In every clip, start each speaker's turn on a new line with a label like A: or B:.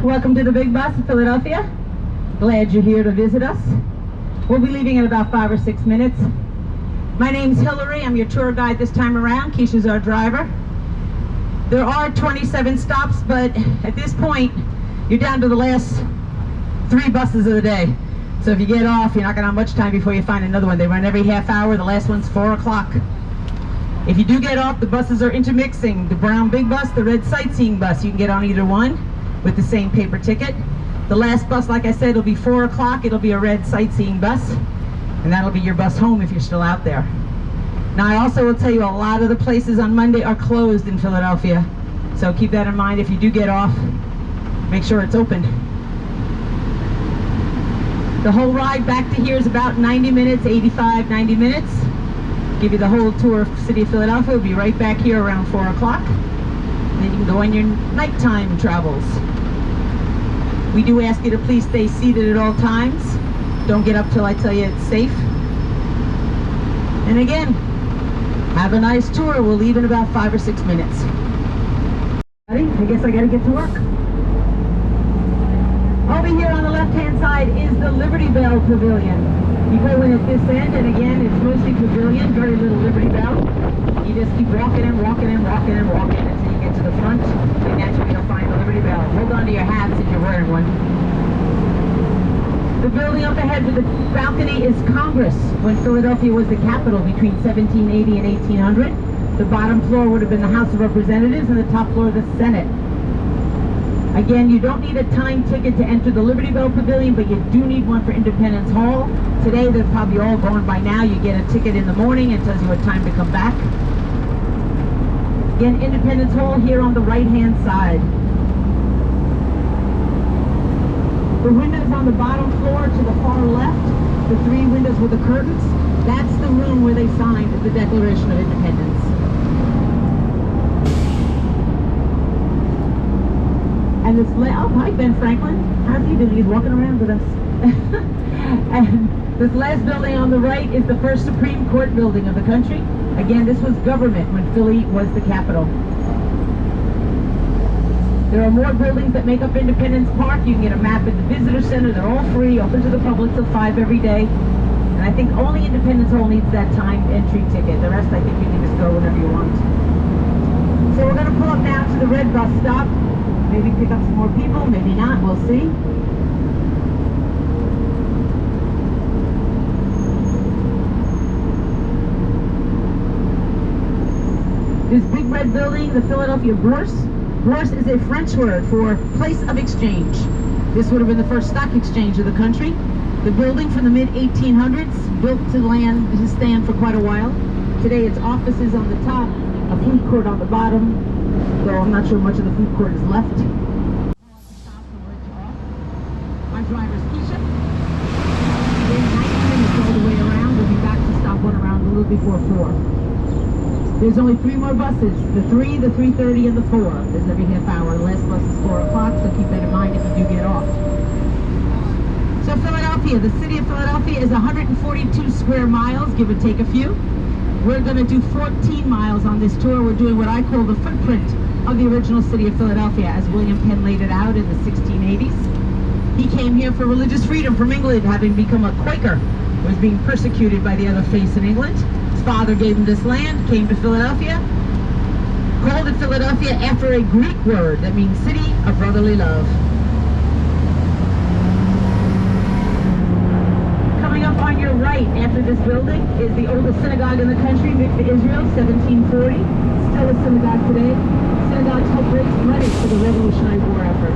A: Welcome to the Big Bus in Philadelphia. Glad you're here to visit us. We'll be leaving in about 5 or 6 minutes. My name's Hillary. I'm your tour guide this time around. Keisha's our driver. There are 27 stops, but at this point, you're down to the last 3 buses of the day. So if you get off, you're not going to have much time before you find another one. They run every half hour. The last one's 4 o'clock. If you do get off, the buses are intermixing. The brown big bus, the red sightseeing bus. You can get on either one with the same paper ticket. The last bus, like I said, will be 4 o'clock. It'll be a red sightseeing bus, and that'll be your bus home if you're still out there. Now, I also will tell you a lot of the places on Monday are closed in Philadelphia, so keep that in mind. If you do get off, make sure it's open. The whole ride back to here is about 90 minutes, 85, 90 minutes. Give you the whole tour of the city of Philadelphia. We'll be right back here around 4 o'clock. Then you can go on your nighttime travels. We do ask you to please stay seated at all times. Don't get up till I tell you it's safe. And again, have a nice tour. We'll leave in about 5 or 6 minutes. I guess I gotta get to work. Over here on the left-hand side is the Liberty Bell Pavilion. You go in at this end, and again, it's mostly pavilion, very little Liberty Bell. You just keep walking and walking and walking and walking until you get to the front, and that's where you'll find the Liberty Bell. Hold on to your hats if you're wearing one. The building up ahead with the balcony is Congress, when Philadelphia was the capital between 1780 and 1800. The bottom floor would have been the House of Representatives, and the top floor the Senate. Again, you don't need a time ticket to enter the Liberty Bell Pavilion, but you do need one for Independence Hall. Today, they're probably all gone by now. You get a ticket in the morning. It tells you what time to come back. Again, Independence Hall here on the right-hand side. The windows on the bottom floor to the far left, the 3 windows with the curtains, that's the room where they signed the Declaration of Independence. And this, oh, hi Ben Franklin, how's he doing? He's walking around with us. And this last building on the right is the first Supreme Court building of the country. Again, this was government when Philly was the capital. There are more buildings that make up Independence Park. You can get a map at the visitor center. They're all free, open to the public till 5 every day. And I think only Independence Hall needs that timed entry ticket. The rest, I think you can just go whenever you want. So we're going to pull up now to the red bus stop. Maybe pick up some more people, maybe not, we'll see. This big red building, the Philadelphia Bourse. Bourse is a French word for place of exchange. This would have been the first stock exchange of the country. The building from the mid-1800s, built to stand for quite a while. Today it's offices on the top, a food court on the bottom, though I'm not sure much of the food court is left. My driver's Keisha. Then 90 minutes all the way around. We'll be back to stop one around a little before 4. There's only 3 more buses, the 3, the 3:30, and the 4. There's every half hour. The last bus is 4 o'clock, so keep that in mind if you do get off. So Philadelphia, the city of Philadelphia is 142 square miles, give or take a few. We're going to do 14 miles on this tour. We're doing what I call the footprint of the original city of Philadelphia, as William Penn laid it out in the 1680s. He came here for religious freedom from England, having become a Quaker, was being persecuted by the other faiths in England. His father gave him this land, came to Philadelphia, called it Philadelphia after a Greek word that means city of brotherly love. Coming up on your right after this building is the oldest synagogue in the country, Mikveh Israel, 1740. Still a synagogue today. Synagogues help raise money for the Revolutionary War effort.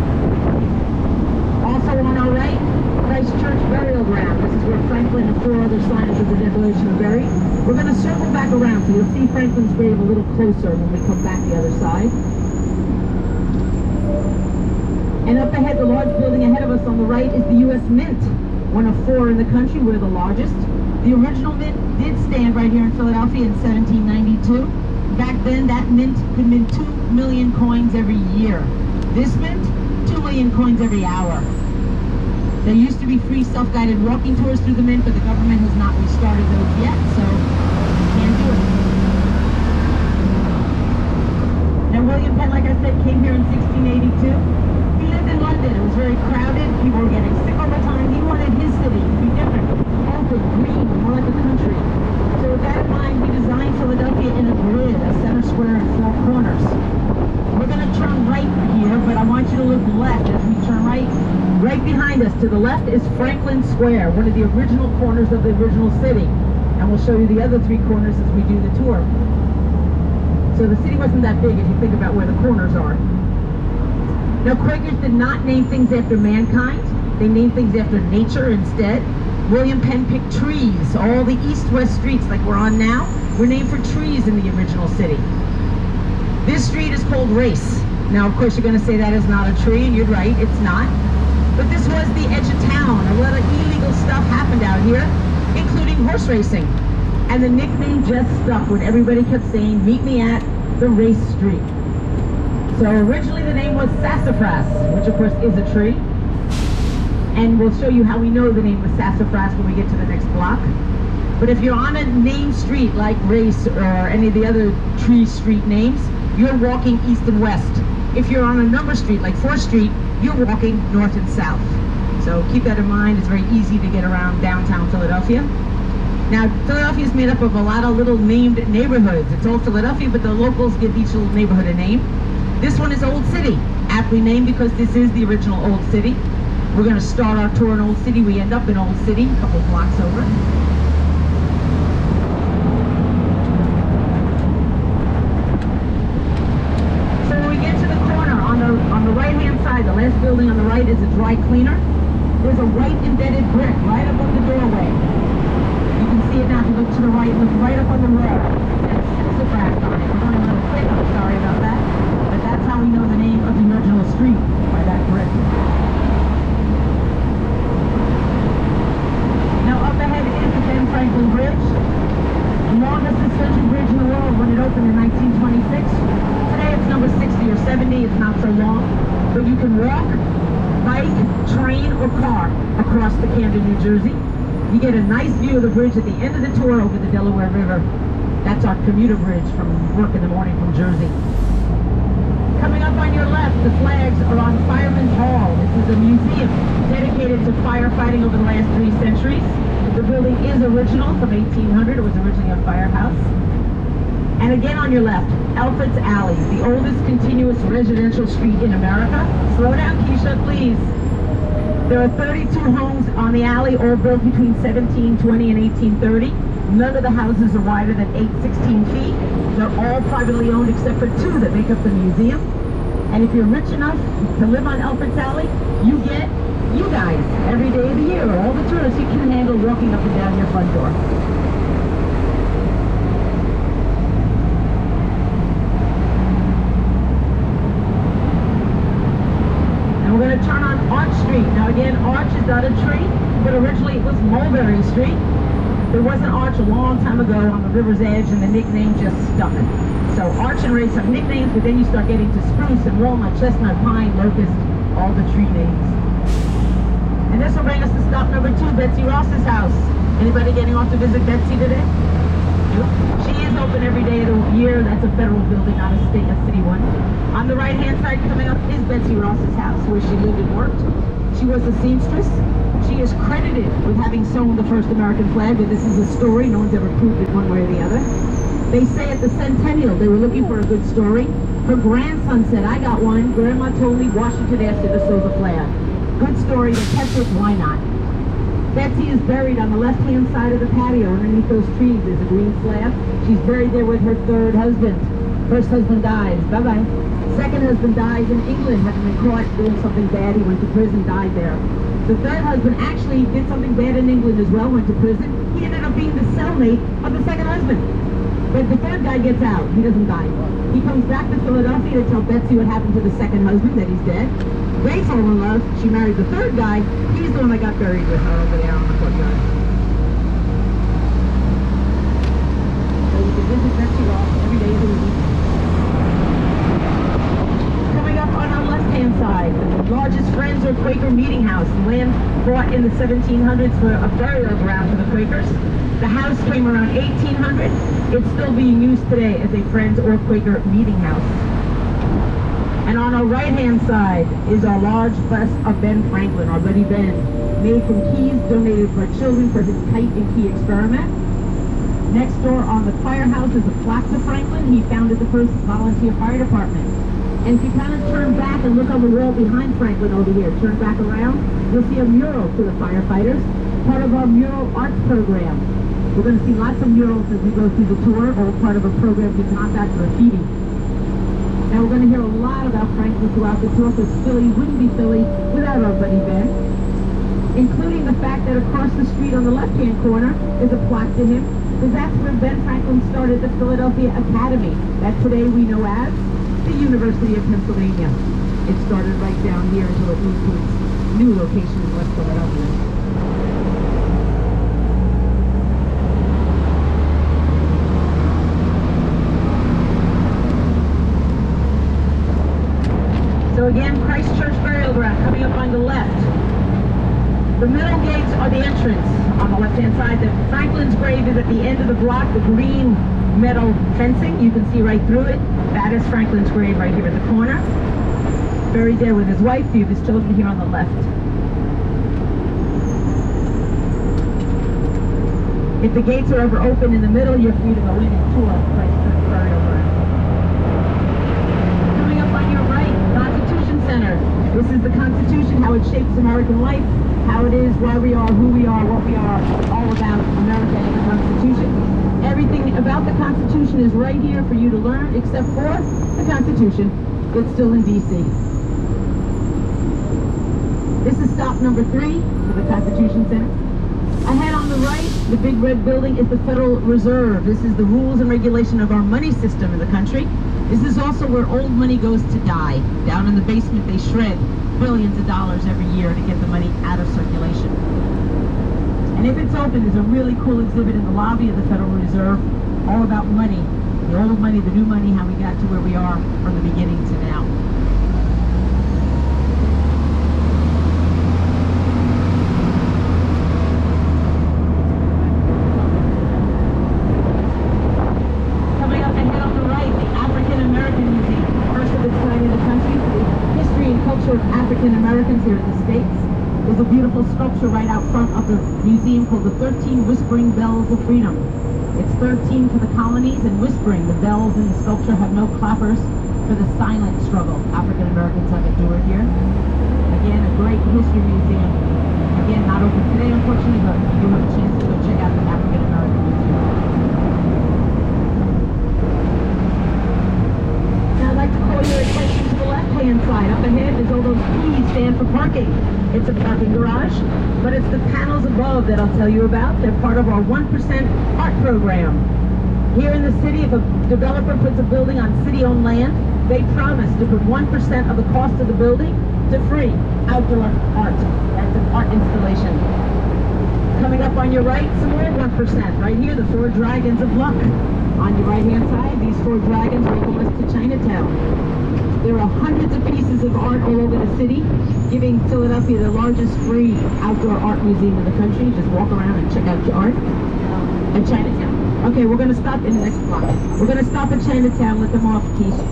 A: Also on our right, Christ Church Burial Ground. This is where Franklin and 4 other signers of the Declaration are buried. We're going to circle back around, so you'll see Franklin's grave a little closer when we come back the other side. And up ahead, the large building ahead of us on the right is the U.S. Mint, one of 4 in the country. We're the largest. The original mint did stand right here in Philadelphia in 1792. Back then, that mint could mint 2 million coins every year. This mint, 2 million coins every hour. There used to be free self-guided walking tours through the mint, but the government has not restarted those yet, so you can't do it. Now, William Penn, like I said, came here in 1682. He lived in London London, it was very crowded. People were getting sick all the time. He wanted his city to be different, open, green, more like a country. So with that in mind, he designed Philadelphia in a grid, a center square and 4 corners. We're going to turn right here, but I want you to look left as we turn right. Right behind us to the left is Franklin Square, one of the original corners of the original city. And we'll show you the other 3 corners as we do the tour. So the city wasn't that big if you think about where the corners are. Now, Quakers did not name things after mankind. They named things after nature instead. William Penn picked trees. All the east-west streets like we're on now were named for trees in the original city. This street is called Race. Now, of course, you're going to say that is not a tree, and you're right, it's not. But this was the edge of town. A lot of illegal stuff happened out here, including horse racing. And the nickname just stuck when everybody kept saying, meet me at the Race Street. So originally the name was Sassafras, which of course is a tree. And we'll show you how we know the name was Sassafras when we get to the next block. But if you're on a named street like Race or any of the other tree street names, you're walking east and west. If you're on a number street like 4th Street, you're walking north and south. So keep that in mind. It's very easy to get around downtown Philadelphia. Now, Philadelphia is made up of a lot of little named neighborhoods. It's all Philadelphia, but the locals give each little neighborhood a name. This one is Old City, aptly named because this is the original Old City. We're going to start our tour in Old City. We end up in Old City, a couple blocks over. So when we get to the corner, on the right-hand side, the last building on the right is a dry cleaner. There's a white embedded brick right above the doorway. You can see it now if you look to the right, look right up on the wall. It says Sassafras on it. We're going a little quick, I'm sorry about that. But that's how we know the name of the original street, by that brick. Now up ahead is the Ben Franklin Bridge. The longest suspension bridge in the world when it opened in 1926. Today it's number 60 or 70, it's not so long. But you can walk, bike, train, or car across the Camden, New Jersey. You get a nice view of the bridge at the end of the tour over the Delaware River. That's our commuter bridge from work in the morning from Jersey. Coming up on your left, the flags are on Fireman's Hall. This is a museum dedicated to firefighting over the last 3 centuries. The building is original from 1800. It was originally a firehouse. And again on your left, Alfred's Alley, the oldest continuous residential street in America. Slow down, Keisha, please. There are 32 homes on the alley, all built between 1720 and 1830. None of the houses are wider than 816 feet. They're all privately owned except for 2 that make up the museum. And if you're rich enough to live on Alfred's Alley, you get you guys every day of the year, all the tourists you can handle walking up and down your front door. And we're going to turn on Arch Street. Now again, Arch is not a tree, but originally it was Mulberry Street. There was an arch a long time ago on the river's edge, and the nickname just stuck. So Arch and Race have nicknames, but then you start getting to spruce and walnut, chestnut, pine, locust, all the tree names. And this will bring us to stop number 2, Betsy Ross's house. Anybody getting off to visit Betsy today? She is open every day of the year. That's a federal building, not a city one. On the right-hand side coming up is Betsy Ross's house, where she lived and worked. She was a seamstress. She is credited with having sewn the first American flag, but this is a story. No one's ever proved it one way or the other. They say at the centennial they were looking for a good story. Her grandson said, I got one. Grandma told me Washington asked her to sew the flag. Good story. They kept it. Why not? Betsy is buried on the left-hand side of the patio. Underneath those trees is a green slab. She's buried there with her 3rd husband. First husband dies. Bye-bye. Second husband dies in England, having been caught doing something bad. He went to prison, died there. The 3rd husband actually did something bad in England as well, went to prison. He ended up being the cellmate of the 2nd husband. But the 3rd guy gets out. He doesn't die. He comes back to Philadelphia to tell Betsy what happened to the 2nd husband, that he's dead. They fall in love. She married the 3rd guy. He's the one that got buried with her over there on the courtyard. So you can visit Betsy Ross every day of the week. Coming up on our left-hand side, the largest Friends or Quaker meeting house. The land bought in the 1700s for a burial ground for the Quakers. The house came around 1800. It's still being used today as a Friends or Quaker meeting house. And on our right-hand side is our large bust of Ben Franklin, our buddy Ben, made from keys donated for children for his kite and key experiment. Next door on the firehouse is a plaque to Franklin. He founded the first volunteer fire department. And if you kind of turn back and look on the wall behind Franklin over here, turn back around, you'll see a mural to the firefighters, part of our mural arts program. We're going to see lots of murals as we go through the tour, all part of a program to combat graffiti. Now we're going to hear a lot about Franklin throughout the tour, because Philly wouldn't be Philly without our buddy Ben, including the fact that across the street on the left-hand corner is a plaque to him, because that's where Ben Franklin started the Philadelphia Academy, that today we know as the University of Pennsylvania. It started right down here until it moved to its new location in West Philadelphia. So again, Christ Church burial ground coming up on the left. The middle gates are the entrance on the left-hand side. The Franklin's grave is at the end of the block, the green metal fencing. You can see right through it. That is Franklin's grave right here at the corner. Buried there with his wife, few of his children here on the left. If the gates are ever open in the middle, you're free to go in and tour Christ Church burial ground. Coming up on your right, Constitution Center. This is the Constitution, how it shapes American life, how it is, why we are, who we are, what we are, all about America and the Constitution. Everything about the Constitution is right here for you to learn, except for the Constitution. It's still in D.C. This is stop number 3 for the Constitution Center. Ahead on the right, the big red building is the Federal Reserve. This is the rules and regulation of our money system in the country. This is also where old money goes to die. Down in the basement, they shred billions of dollars every year to get the money out of circulation. And if it's open, there's a really cool exhibit in the lobby of the Federal Reserve, all about money, the old money, the new money, how we got to where we are from the beginning to now. Coming up ahead on the right, the African American Museum, first of its kind in the country, the history and culture of African Americans here in the States. There's a beautiful sculpture right out front of the museum called the 13 Whispering Bells of Freedom. It's 13 for the colonies and whispering. The bells in the sculpture have no clappers for the silent struggle African Americans have endured here. Again, a great history museum. Again, not open today, unfortunately, but you have a chance to go check out the African American Museum. Now I'd like to call your attention to the left-hand side. Up ahead is all those P's stand for parking. It's a parking garage, but it's the panels above that I'll tell you about. They're part of our 1% art program. Here in the city, if a developer puts a building on city-owned land, they promise to put 1% of the cost of the building to free outdoor art. That's an art installation. Coming up on your right, some more 1%. Right here, the 4 Dragons of Luck. On your right-hand side, these 4 dragons welcome us to Chinatown. There are hundreds of pieces of art all over the city, giving Philadelphia the largest free outdoor art museum in the country. Just walk around and check out your art at Chinatown. Okay, we're going to stop in the next block. We're going to stop at Chinatown, let them off, Keisha.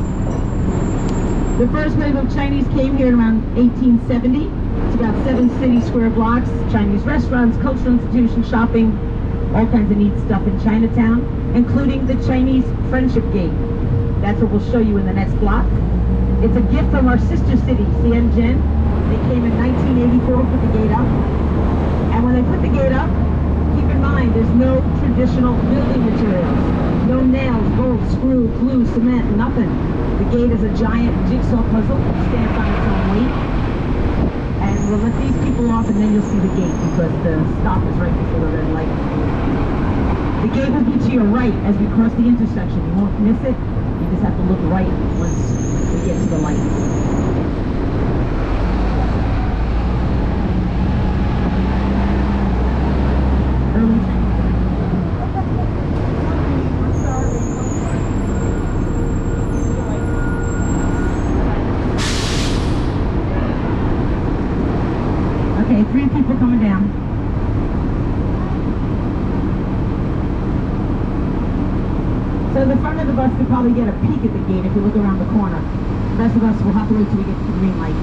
A: The first wave of Chinese came here in around 1870. It's about 7 city square blocks, Chinese restaurants, cultural institutions, shopping, all kinds of neat stuff in Chinatown, including the Chinese Friendship Gate. That's what we'll show you in the next block. It's a gift from our sister city, Tianjin. They came in 1984, put the gate up. And when they put the gate up, keep in mind, there's no traditional building materials. No nails, bolts, screw, glue, cement, nothing. The gate is a giant jigsaw puzzle that stands on its own weight. And we'll let these people off and then you'll see the gate because the stop is right before the red light. The gate will be to your right as we cross the intersection. You won't miss it. You just have to look right once we get to the light. Okay, 3 people coming down. So the front of of us could probably get a peek at the gate if you look around the corner. The rest of us will have to wait till we get to the green light.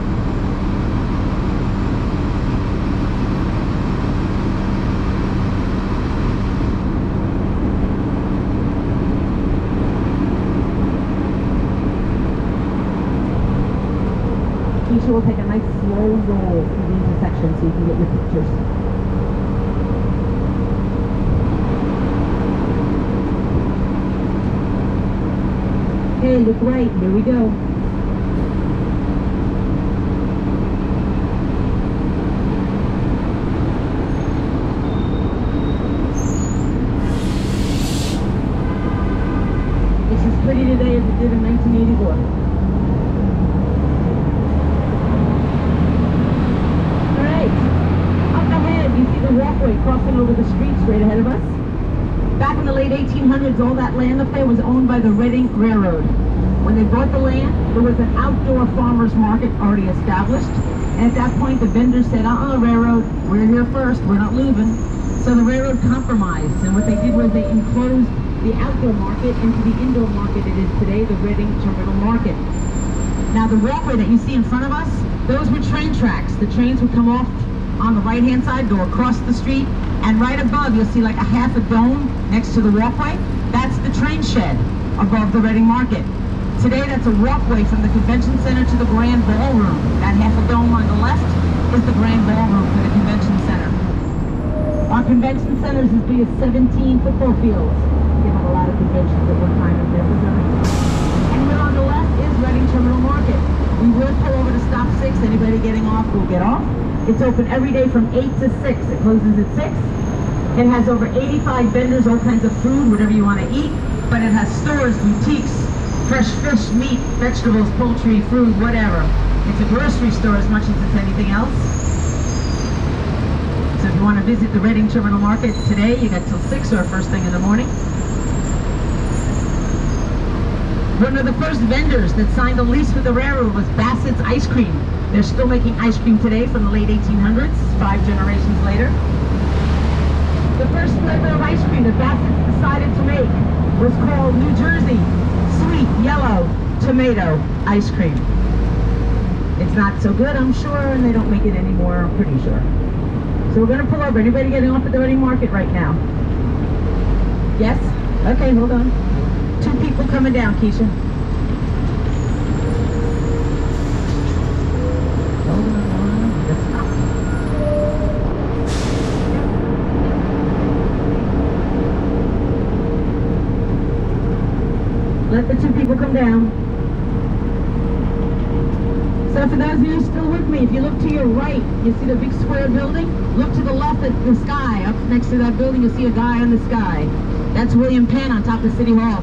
A: Keisha will take a nice slow roll through the intersection so you can get your pictures. Okay, look right, here we go. It's as pretty today as it did in 1984. Parkway crossing over the street straight ahead of us. Back in the late 1800s, all that land up there was owned by the Reading Railroad. When they bought the land, there was an outdoor farmers market already established. And at that point, the vendors said, railroad, we're here first, we're not leaving. So the railroad compromised, and what they did was they enclosed the outdoor market into the indoor market it is today, the Reading Terminal Market. Now the walkway that you see in front of us, those were train tracks. The trains would come off on the right-hand side, go across the street, and right above you'll see like a half a dome next to the walkway. That's the train shed above the Reading Market. Today that's a walkway from the convention center to the grand ballroom. That half a dome on the left is the grand ballroom for the convention center. Our convention center is as big as 17 football fields. We have a lot of conventions at one time in Missouri. And here on the left is Reading Terminal Market. We will pull over to stop 6. Anybody getting off will get off. It's open every day from 8 to 6. It closes at 6. It has over 85 vendors, all kinds of food, whatever you want to eat. But it has stores, boutiques, fresh fish, meat, vegetables, poultry, fruit, whatever. It's a grocery store as much as it's anything else. So if you want to visit the Reading Terminal Market today, you got till 6 or first thing in the morning. One of the first vendors that signed a lease with the railroad was Bassett's Ice Cream. They're still making ice cream today from the late 1800s, 5 generations later. The first flavor of ice cream that Bassett's decided to make was called New Jersey Sweet Yellow Tomato Ice Cream. It's not so good, I'm sure, and they don't make it anymore, I'm pretty sure. So we're going to pull over. Anybody getting off at the Reading Market right now? Yes? Okay, hold on. 2 people coming down, Keisha. Hold on. Let's stop. Let the 2 people come down. So for those of you still with me, if you look to your right, you see the big square building. Look to the left at the sky. Up next to that building, you'll see a guy in the sky. That's William Penn on top of City Hall.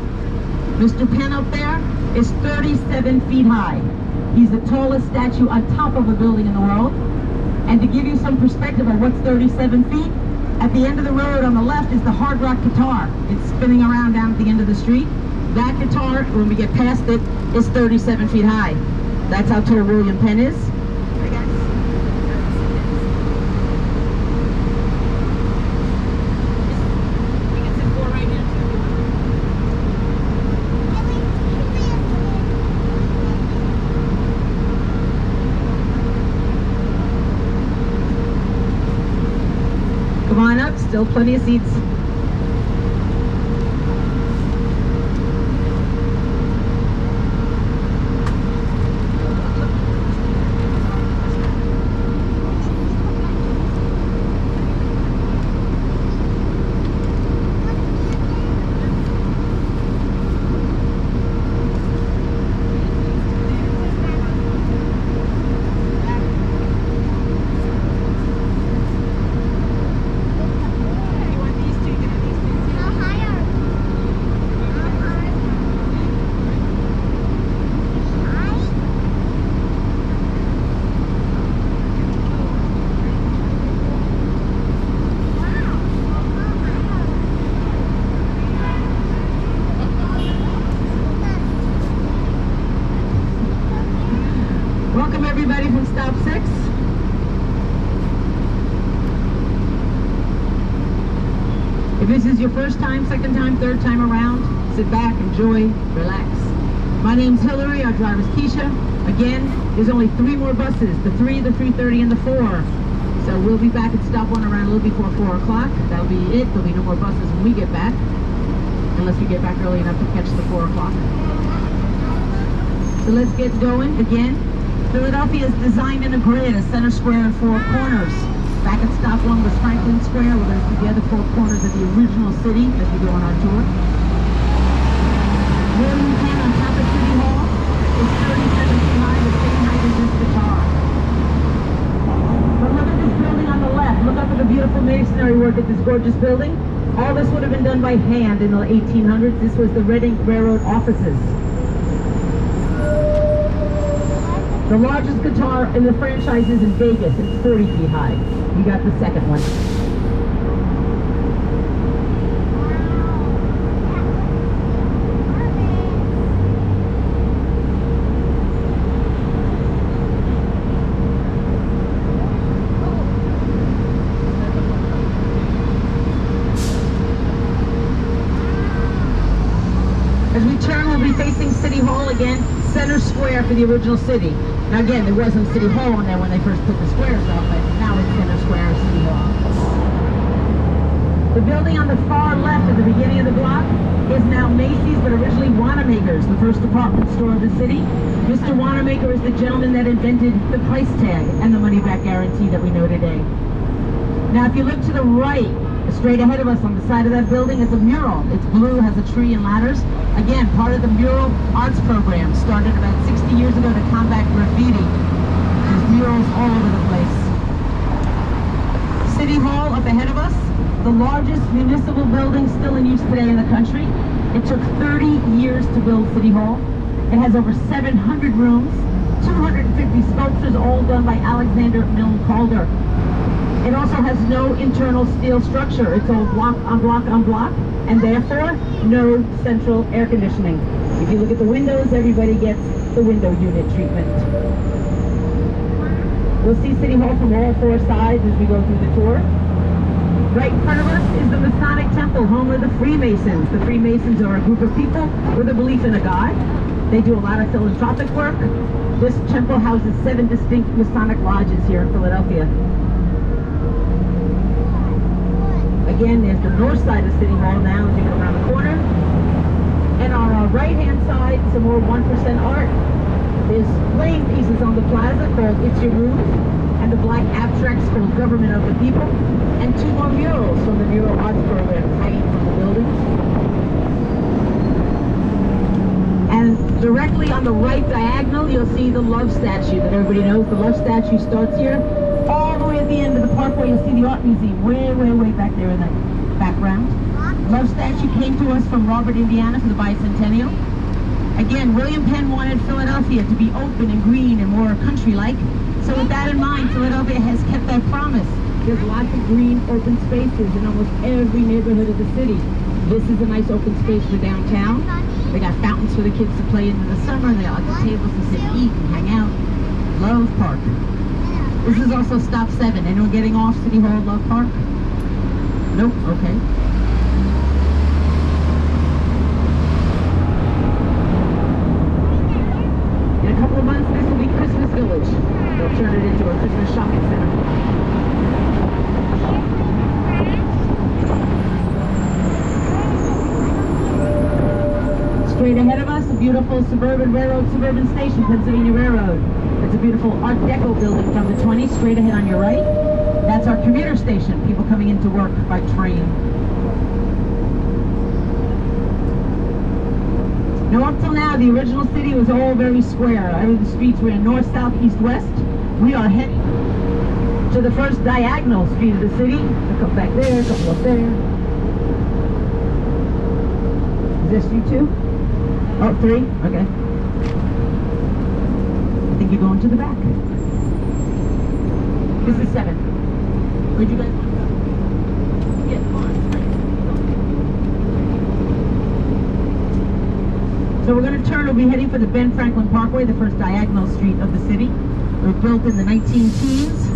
A: Mr. Penn up there is 37 feet high. He's the tallest statue on top of a building in the world. And to give you some perspective of what's 37 feet, at the end of the road on the left is the Hard Rock guitar. It's spinning around down at the end of the street. That guitar, when we get past it, is 37 feet high. That's how tall William Penn is. I guess. We can sit 4 right here too. Come on up, still plenty of seats. If this is your first time, second time, third time around, sit back, enjoy, relax. My name's Hillary, our driver's Keisha. Again, there's only 3 more buses, the 3, the 3:30, and the 4. So we'll be back at stop 1 around a little before 4 o'clock. That'll be it. There'll be no more buses when we get back, unless we get back early enough to catch the 4 o'clock. So let's get going. Again, Philadelphia is designed in a grid, a center square and 4 corners. Back at stop 1 was Franklin Square. We're going to see the other 4 corners of the original city as we go on our tour. William Penn on top of City Hall is 37 feet high, the same height as this guitar. But look at this building on the left. Look up at the beautiful masonry work at this gorgeous building. All this would have been done by hand in the 1800s. This was the Reading Railroad offices. The largest guitar in the franchise is in Vegas. It's 40 feet high. We got the second one. As we turn, we'll be facing City Hall again, center square for the original city. Now again, there wasn't City Hall in there when they first put the squares up, but now it's center square of City Hall. The building on the far left at the beginning of the block is now Macy's, but originally Wanamaker's, the first department store of the city. Mr. Wanamaker is the gentleman that invented the price tag and the money-back guarantee that we know today. Now if you look to the right, straight ahead of us on the side of that building is a mural. It's blue, has a tree and ladders. Again, part of the mural arts program started about 60 years ago to combat graffiti. There's murals all over the place. City Hall up ahead of us, the largest municipal building still in use today in the country. It took 30 years to build City Hall. It has over 700 rooms, 250 sculptures, all done by Alexander Milne Calder. It also has no internal steel structure. It's all block on block on block, and therefore no central air conditioning. If you look at the windows, everybody gets the window unit treatment. We'll see City Hall from all 4 sides as we go through the tour. Right in front of us is the Masonic Temple, home of the Freemasons. The Freemasons are a group of people with a belief in a God. They do a lot of philanthropic work. This temple houses 7 distinct Masonic lodges here in Philadelphia. Again, there's the north side of City Hall now as you go around the corner. And on our right-hand side, some more 1% art. There's flame pieces on the plaza called It's Your Room, and the black abstracts called Government of the People, and 2 more murals from the mural arts program hanging from the buildings. And directly on the right diagonal, you'll see the love statue that everybody knows. The love statue starts here. All the way at the end of the Parkway, you'll see the art museum way, way, way back there in the background. Love statue came to us from Robert, Indiana for the bicentennial. Again, William Penn wanted Philadelphia to be open and green and more country-like. So with that in mind, Philadelphia has kept that promise. There's lots of green open spaces in almost every neighborhood of the city. This is a nice open space for downtown. They got fountains for the kids to play in the summer. They got lots of tables to sit and eat and hang out. Love Park. This is also stop 7. Anyone getting off City Hall, Love Park? Nope, okay. In a couple of months, this will be Christmas Village. They'll turn it into a Christmas shopping center. Straight ahead of us, a beautiful suburban station, Pennsylvania Railroad. It's a beautiful Art Deco building from the 20s, straight ahead on your right. That's our commuter station, people coming into work by train. Now up till now, the original city was all very square. The streets were in north, south, east, west. We are heading to the first diagonal street of the city. A couple back there, a couple up there. Is this you 2? Oh, 3? Okay. I think you're going to the back. This is 7. Where'd you guys want to go? Yeah, come on. So we're going to turn. We'll be heading for the Ben Franklin Parkway, the first diagonal street of the city. It was built in the 19-teens.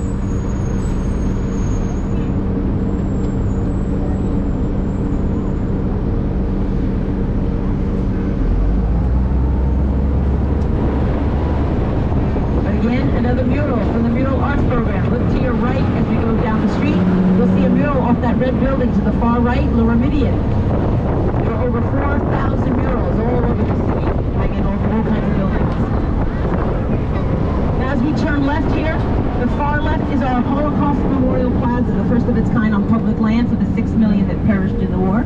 A: red building to the far right, Lower Meridian. There are over 4,000 murals all over the city, hanging over all kinds of buildings. Now as we turn left here, the far left is our Holocaust Memorial Plaza, the first of its kind on public land for the 6 million that perished in the war.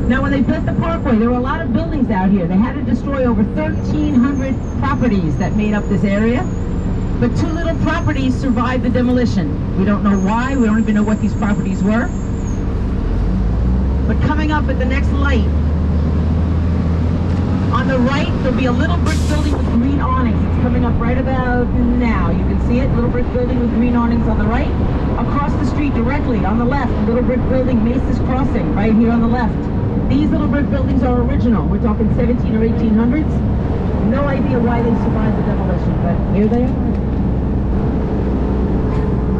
A: Now when they built the Parkway, there were a lot of buildings out here. They had to destroy over 1,300 properties that made up this area. But 2 little properties survived the demolition. We don't know why, we don't even know what these properties were. But coming up at the next light, on the right, there'll be a little brick building with green awnings. It's coming up right about now. You can see it, little brick building with green awnings on the right. Across the street directly, on the left, a little brick building, Mace's Crossing, right here on the left. These little brick buildings are original. We're talking 17 or 1800s. No idea why they survived the demolition, but here they are.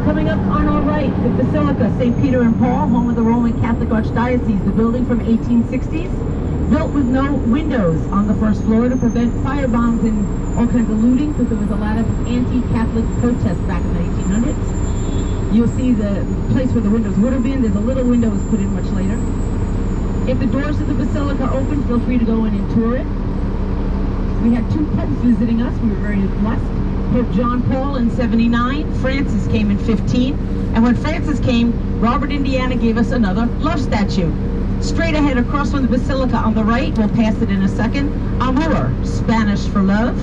A: Coming up on our right, the Basilica, St. Peter and Paul, home of the Roman Catholic Archdiocese, the building from 1860s, built with no windows on the first floor to prevent fire bombs and all kinds of looting, because there was a lot of anti-Catholic protests back in the 1800s. You'll see the place where the windows would have been. There's a little window was put in much later. If the doors of the Basilica are open, feel free to go in and tour it. We had 2 popes visiting us. We were very blessed. Pope John Paul in 79. Francis came in 15. And when Francis came, Robert, Indiana gave us another love statue. Straight ahead across from the Basilica on the right, we'll pass it in a second, Amor, Spanish for love,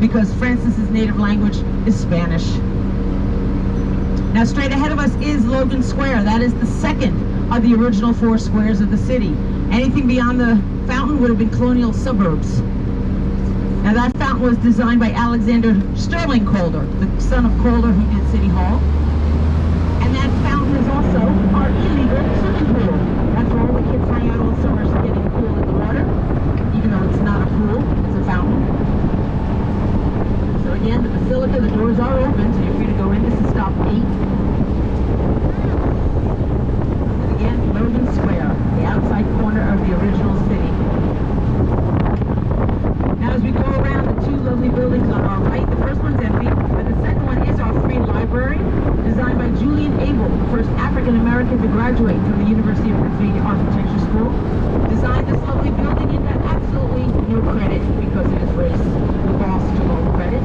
A: because Francis's native language is Spanish. Now straight ahead of us is Logan Square. That is the second of the original 4 squares of the city. Anything beyond the fountain would have been colonial suburbs. Now that fountain was designed by Alexander Sterling Calder, the son of Calder who did City Hall. And that fountain is also our illegal swimming pool. That's where all the kids hang out all summer getting cool in the water, even though it's not a pool, it's a fountain. So again, the Basilica, the doors are open, so you're free to go in. This is stop 8. And again, Logan Square, the outside corner of the original city. Now as we go around the 2 lovely buildings on our right, the first one's empty, but the second one is our free library, designed by Julian Abel, the first African-American to graduate from the University of Pennsylvania Architecture School. Designed this lovely building and got absolutely no credit because of his race. The boss took all the credit.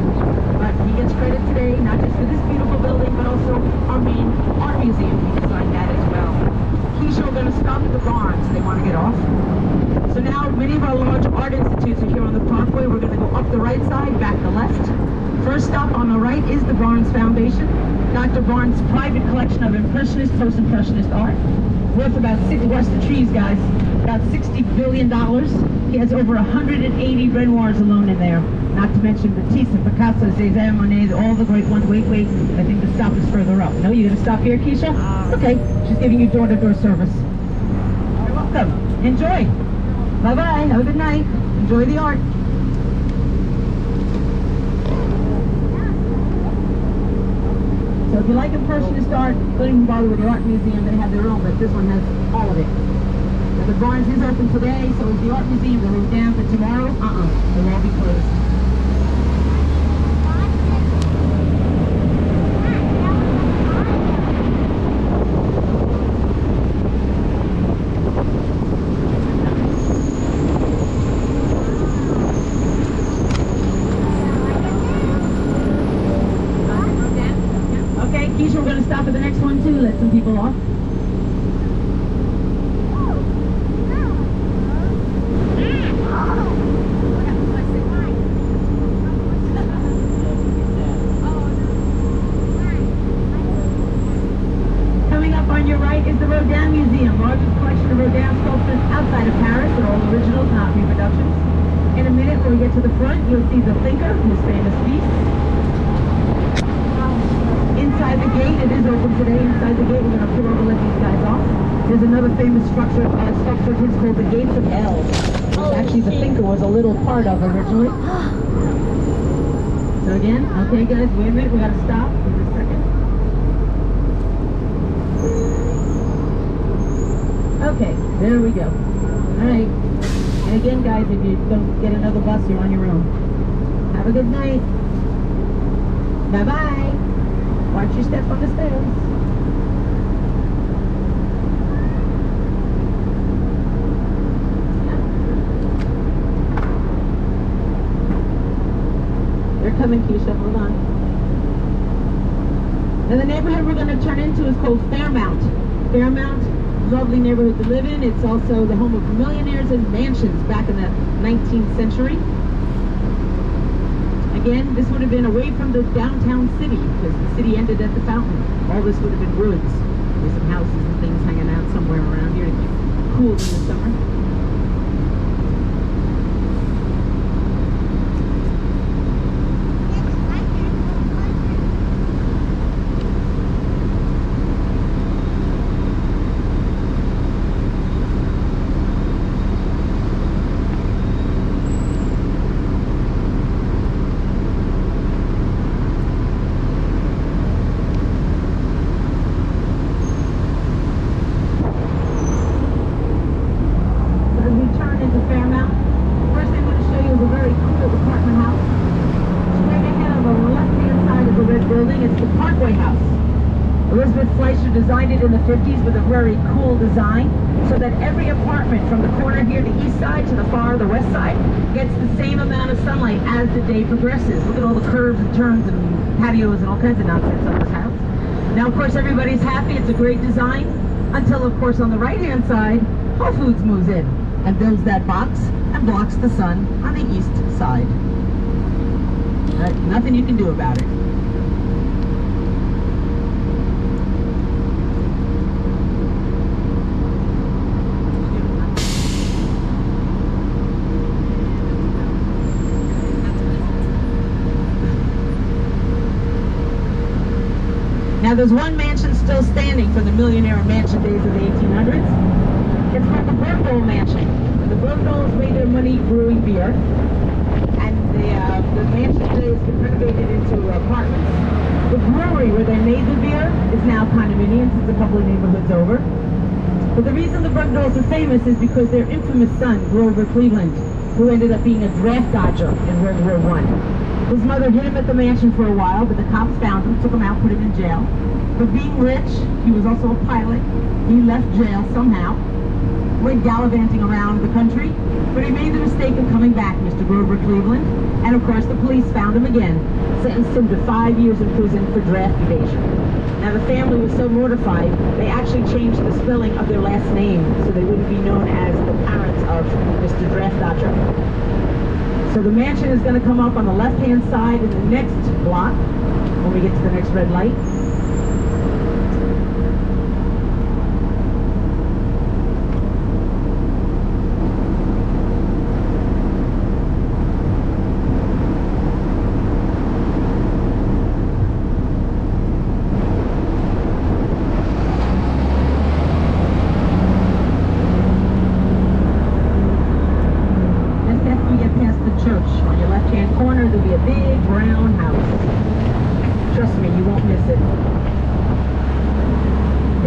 A: But he gets credit today, not just for this beautiful building, but also our main art museum. He designed that as well. Keisha, we're going to stop at the Barnes. They want to get off. So now many of our large art institutes are here on the Parkway. We're going to go up the right side, back the left. First stop on the right is the Barnes Foundation. Dr. Barnes' private collection of Impressionist, Post-Impressionist art. Worth about watch the trees, guys, about $60 billion. He has over 180 Renoirs alone in there. Not to mention Matisse, Picasso, Cézanne, Monet, all the great ones. Wait, I think the stop is further up. No, you're going to stop here, Keisha? Okay, she's giving you door-to-door service. You're welcome. Enjoy. Bye-bye. Have a good night. Enjoy the art. So if you like Impressionist art, don't even bother with the art museum. They have their own, but this one has all of it. Now, the Barnes is open today, so is the art museum. They're moved down, but tomorrow, they'll all be closed. Keisha, we're going to stop at the next one too, let some people off. Coming up on your right is the Rodin Museum, largest collection of Rodin sculptures outside of Paris. They're all originals, not reproductions. In a minute, when we get to the front, you'll see the Thinker, whose famous piece. Inside the gate, it is open today. Inside the gate, we're going to pull over, let these guys off. There's another famous sculpture of his called the Gates of Hell, which actually the Thinker was a little part of originally. So again, okay guys, wait a minute, we got to stop for a second. Okay, there we go. Alright, and again guys, if you don't get another bus, you're on your own. Have a good night. Bye-bye. Watch your step on the stairs. coming, Keisha. Hold on. And the neighborhood we're going to turn into is called Fairmount. Fairmount, lovely neighborhood to live in. It's also the home of millionaires and mansions back in the 19th century. Again, this would have been away from the downtown city because the city ended at the fountain. All this would have been woods. There's some houses and things hanging out somewhere around here to keep cool in the summer. Designed it in the 50s with a very cool design so that every apartment from the corner here, the east side, to the far, the west side, gets the same amount of sunlight as the day progresses. Look at all the curves and turns and patios and all kinds of nonsense on this house. Now, of course, everybody's happy. It's a great design until, of course, on the right-hand side, Whole Foods moves in and builds that box and blocks the sun on the east side. Nothing you can do about it. Now there's one mansion still standing from the Millionaire mansion days of the 1800s. It's called the Bergdorf Mansion. The Bergdorfs made their money brewing beer, and the mansion today has been renovated into apartments. The brewery where they made the beer is now condominiums. It's a couple of neighborhoods over. But the reason the Bergdorfs are famous is because their infamous son, Grover Cleveland, who ended up being a draft dodger in World War I. His mother hid him at the mansion for a while, but the cops found him, took him out, put him in jail. For being rich, he was also a pilot. He left jail somehow, went gallivanting around the country, but he made the mistake of coming back, Mr. Grover Cleveland, and of course the police found him again, sentenced him to 5 years in prison for draft evasion. Now the family was so mortified, they actually changed the spelling of their last name so they wouldn't be known as the parents of Mr. Draft Dodger. So the mansion is going to come up on the left-hand side in the next block when we get to the next red light.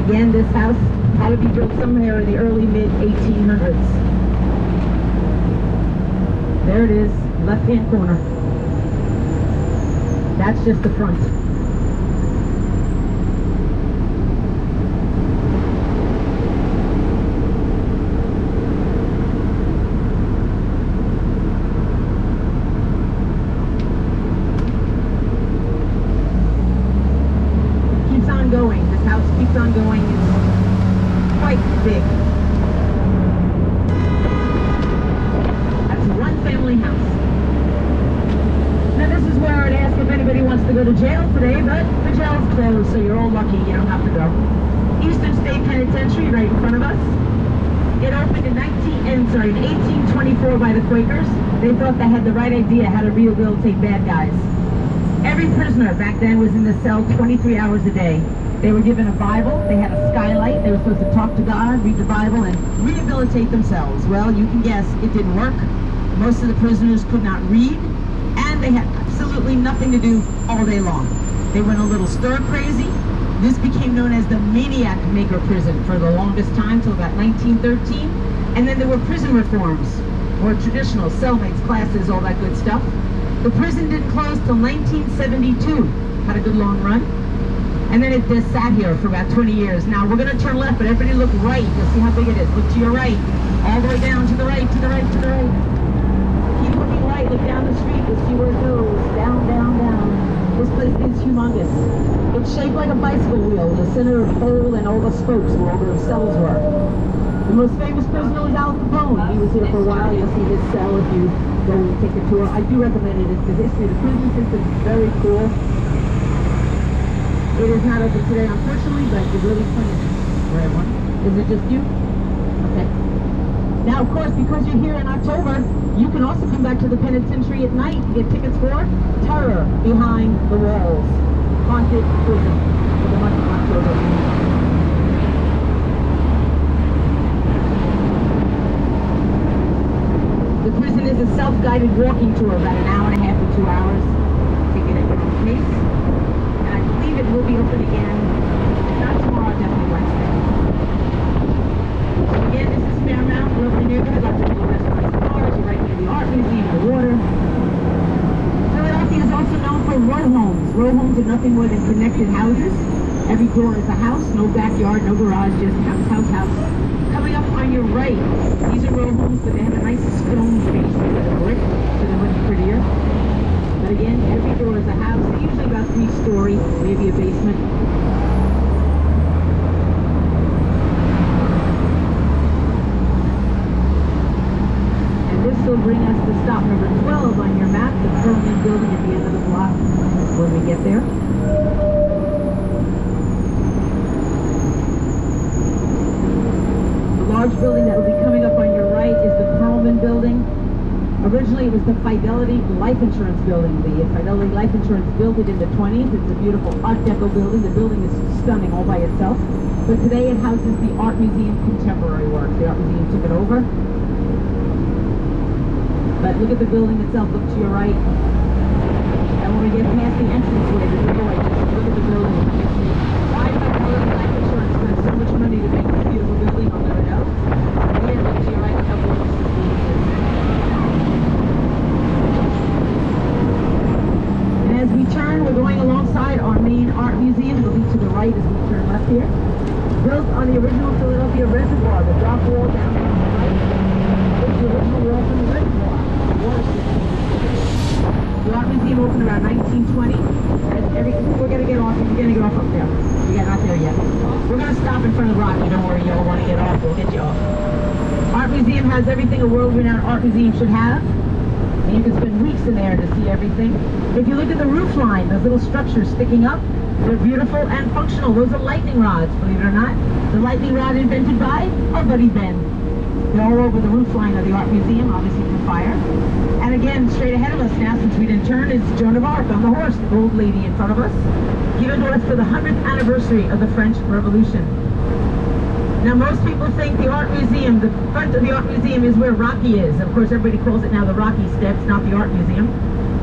A: Again, this house had to be built somewhere in the early mid-1800s. There it is, left-hand corner. That's just the front. On going is quite big. That's one family house. Now this is where I'd ask if anybody wants to go to jail today, but the jail's closed, so you're all lucky you don't have to go. Eastern State Penitentiary right in front of us. It opened in 1824 by the Quakers. They thought they had the right idea how to rehabilitate bad guys. Every prisoner back then was in the cell 23 hours a day. They were given a Bible, they had a skylight, they were supposed to talk to God, read the Bible, and rehabilitate themselves. Well, you can guess, it didn't work. Most of the prisoners could not read, and they had absolutely nothing to do all day long. They went a little stir-crazy. This became known as the Maniac Maker Prison for the longest time, till about 1913. And then there were prison reforms, more traditional, cellmates, classes, all that good stuff. The prison didn't close till 1972. Had a good long run. And then it just sat here for about 20 years. Now we're going to turn left, but everybody look right. You'll see how big it is. Look to your right. All the way down, to the right, to the right, to the right. Keep looking right. look down the street, you'll see where it goes. Down, down, down. This place is humongous. It's shaped like a bicycle wheel, the center hole and all the spokes where all the cells were. The most famous prisoner was Al Capone. He was here for a while. You'll see his cell if you go and take a tour. I do recommend it. It's the history of the prison system. It's very cool. It is not open today, unfortunately, but it's really funny for everyone. Is it just you? Okay. Now, of course, because you're here in October, you can also come back to the penitentiary at night to get tickets for Terror Behind the Walls. Haunted prison for the month of October. The prison is a self-guided walking tour, about an hour and a half to 2 hours. Take it at your own pace. And I believe it will be open again, not tomorrow, definitely Wednesday. Again, this is Fairmount, lovely neighborhood, lots of little restaurants and bars. You're right near the art museum, the water. Philadelphia is also known for row homes. Row homes are nothing more than connected houses. Every door is a house, no backyard, no garage, just house, house, house. Coming up on your right, these are row homes, but they have a nice stone base instead of brick, so they're much prettier. But again, every door is a house. They're usually about 3-story, maybe a basement. And this will bring us to stop number 12 on your map, the Permanent building at the end of the block when we get there. Large building that will be coming up on your right is the Perlman building. Originally it was the Fidelity Life Insurance building. The Fidelity Life Insurance built it in the 20s. It's a beautiful Art Deco building. The building is stunning all by itself. But today it houses the Art Museum Contemporary Works. The Art Museum took it over. But look at the building itself. Look to your right. And when we get past the entranceway, the doorway, just look at the building. Why Fidelity Life Insurance spent so much money to make this beautiful building? I'll never know. Again, look to your right, how gorgeous this building is. And as we turn, we're going alongside our main art museum. It'll be to the right as we turn left here. Built on the original Philadelphia Reservoir, the drop wall down there on the right. It's the original wall from the reservoir. Water system. The art museum opened around 1920. We're going to get off. We're going to get off up there. We're not there yet. We're going to stop in front of Rocky. Don't worry, you don't want to get off. We'll get you off. Art museum has everything a world-renowned art museum should have. And you can spend weeks in there to see everything. If you look at the roof line, those little structures sticking up, they're beautiful and functional. Those are lightning rods, believe it or not. The lightning rod invented by our buddy Ben. They're all over the roof line of the art museum, obviously for fire. And again, straight ahead of us now, since we didn't turn, is Joan of Arc on the horse, the old lady in front of us, given to us for the 100th anniversary of the French Revolution. Now, most people think the art museum, the front of the art museum is where Rocky is. Of course, everybody calls it now the Rocky Steps, not the art museum.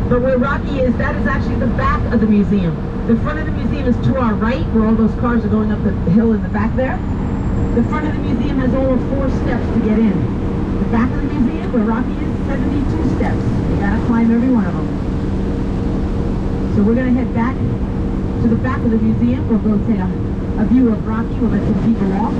A: But where Rocky is, that is actually the back of the museum. The front of the museum is to our right, where all those cars are going up the hill in the back there. The front of the museum has all 4 steps to get in. The back of the museum, where Rocky is, 72 steps. You gotta climb every one of them. So we're gonna head back to the back of the museum. We'll go take a view of Rocky. We'll let some people walk.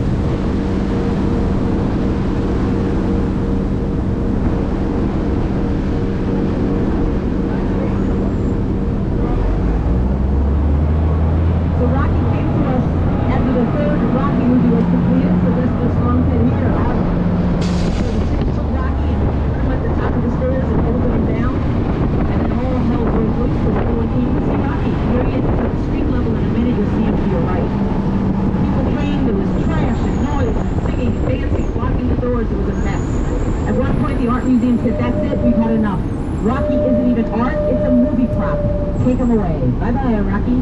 A: Take him away. Bye-bye, Rocky.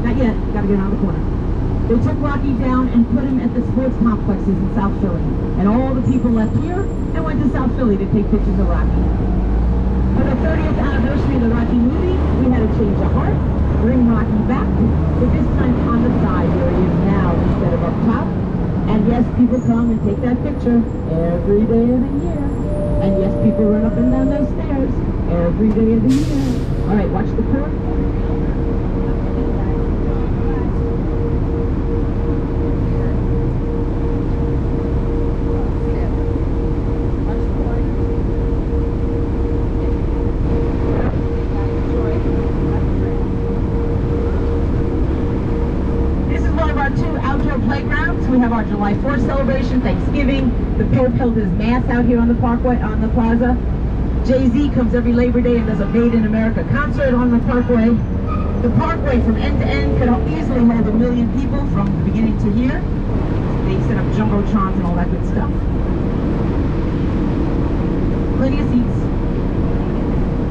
A: Not yet. Gotta get around the corner. They took Rocky down and put him at the sports complexes in South Philly. And all the people left here and went to South Philly to take pictures of Rocky. For the 30th anniversary of the Rocky movie, we had to change the heart, bring Rocky back, but this time on the side where he is now instead of up top. And yes, people come and take that picture every day of the year. And yes, people run up and down those stairs every day of the year. All right, watch the curve. we have our July 4th celebration, Thanksgiving. The Pope held his mass out here on the Parkway, on the plaza. Jay-Z comes every Labor Day and does a Made in America concert on the Parkway. The Parkway from end to end could easily hold 1 million people from the beginning to here. They set up jumbotrons and all that good stuff. Plenty of seats.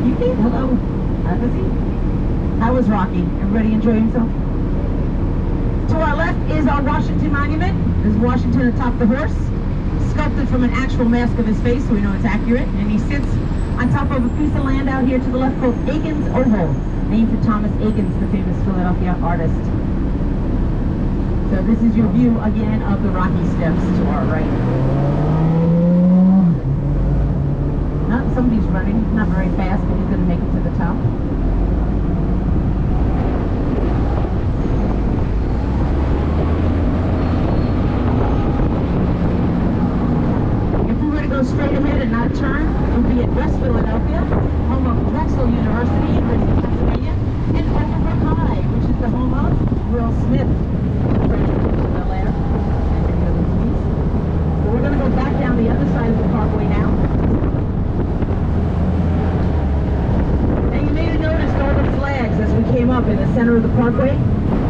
A: You can, hello. Have a seat. How was Rocky? Everybody enjoy himself? To our left is our Washington Monument. There's Washington atop the horse, sculpted from an actual mask of his face, so we know it's accurate. And he sits on top of a piece of land out here to the left called Egan's Oval, named for Thomas Egan's, the famous Philadelphia artist. So this is your view again of the Rocky Steps to our right. Somebody's running, not very fast, but he's going to make it to the top. Straight ahead and not turn, we'll be at West Philadelphia, home of Drexel University in Pennsylvania, and Overbrook High, which is the home of Will Smith, President of Bel Air, and many other movies. So we're going to go back down the other side of the Parkway now. And you may have noticed all the flags as we came up in the center of the Parkway.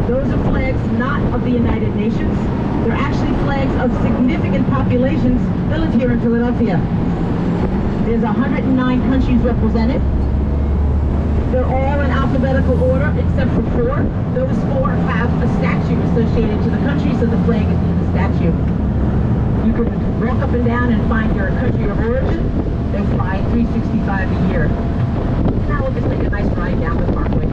A: Those are flags not of the United Nations. They're actually flags of significant populations that live here in Philadelphia. There's 109 countries represented. They're all in alphabetical order except for 4. Those 4 have a statue associated to the country, so the flag is in the statue. You can walk up and down and find your country of origin. They fly 365 a year. Now we'll just take a nice ride down the Parkway.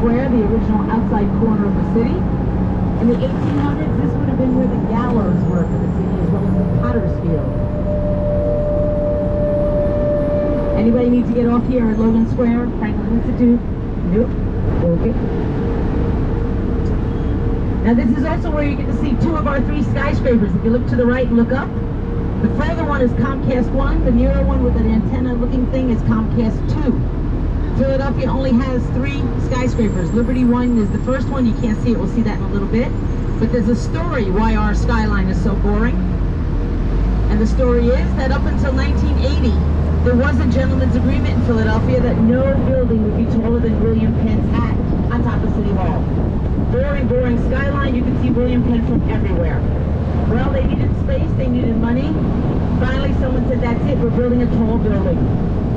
A: Square, the original outside corner of the city. In the 1800s, this would have been where the gallows were for the city, as well as the potter's field. Anybody need to get off here at Logan Square, Franklin Institute? Nope. Okay. Now this is also where you get to see 2 of our 3 skyscrapers. If you look to the right and look up, the further one is Comcast 1, the nearer one with an antenna looking thing is Comcast 2. Philadelphia only has 3 skyscrapers. Liberty 1 is the first one. You can't see it. We'll see that in a little bit. But there's a story why our skyline is so boring. And the story is that up until 1980, there was a gentleman's agreement in Philadelphia that no building would be taller than William Penn's hat on top of City Hall. Boring, boring skyline. You can see William Penn from everywhere. Well, they needed space. They needed money. Finally, someone said, that's it. We're building a tall building.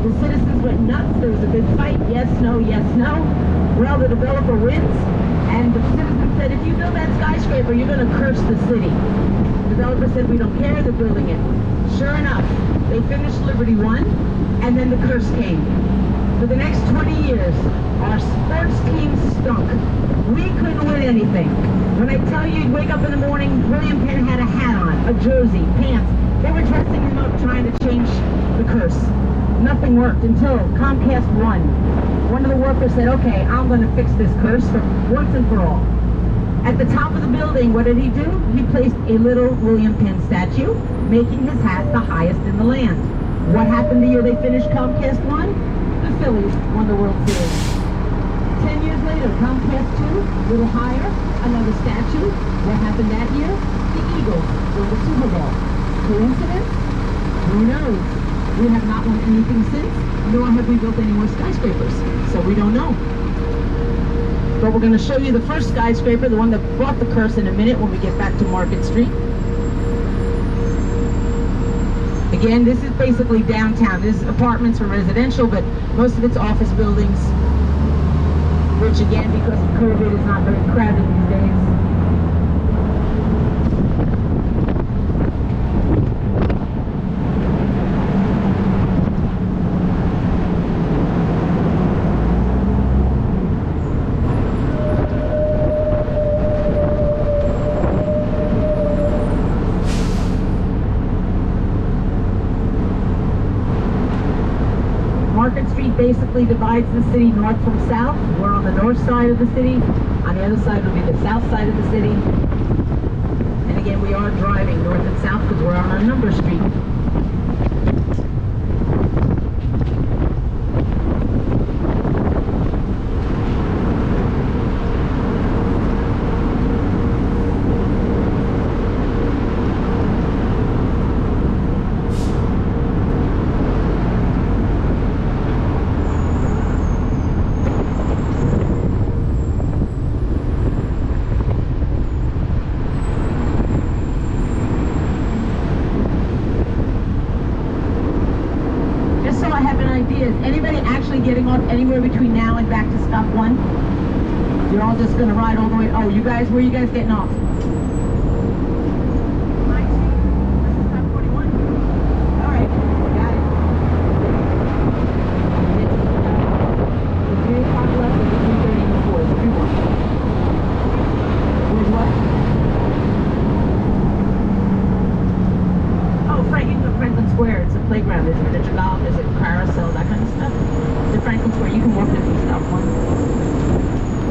A: The citizens went nuts. There was a big fight. Yes, no, yes, no. Well, the developer wins. And the citizens said, if you build that skyscraper, you're going to curse the city. The developer said, we don't care. They're building it. Sure enough, they finished Liberty 1, and then the curse came. For the next 20 years, our sports team stunk. We couldn't win anything. When I tell you, you'd wake up in the morning, William Penn had a hat on, a jersey, pants. They were dressing him up trying to change the curse. Nothing worked until Comcast won. One of the workers said, okay, I'm going to fix this curse for once and for all. At the top of the building, what did he do? He placed a little William Penn statue, making his hat the highest in the land. What happened the year they finished Comcast 1? The Phillies won the World Series. 10 years later, Comcast 2, a little higher, another statue. What happened that year? The Eagles won the Super Bowl. Coincidence? Who knows? We have not won anything since, nor have we built any more skyscrapers, so we don't know. But we're going to show you the first skyscraper, the one that brought the curse, in a minute when we get back to Market Street. Again, this is basically downtown. This is apartments or residential, but most of it's office buildings, which again, because of COVID, is not very crowded these days. Market Street basically divides the city north from south. We're on the north side of the city. On the other side will be the south side of the city. And again, we are driving north and south because we're on a number street. Anybody actually getting off anywhere between now and back to stop 1? You're all just going to ride all the way. Oh, you guys, where are you guys getting off? Stop 41? All right, got it. The 3 o'clock left and the 3:30 before. It's 3-1. Where's what? Oh, Franklin Square. It's a playground. There's a miniature golf. There's a carousel, that kind of stuff. The Franklin Square, you can walk there from stop 1.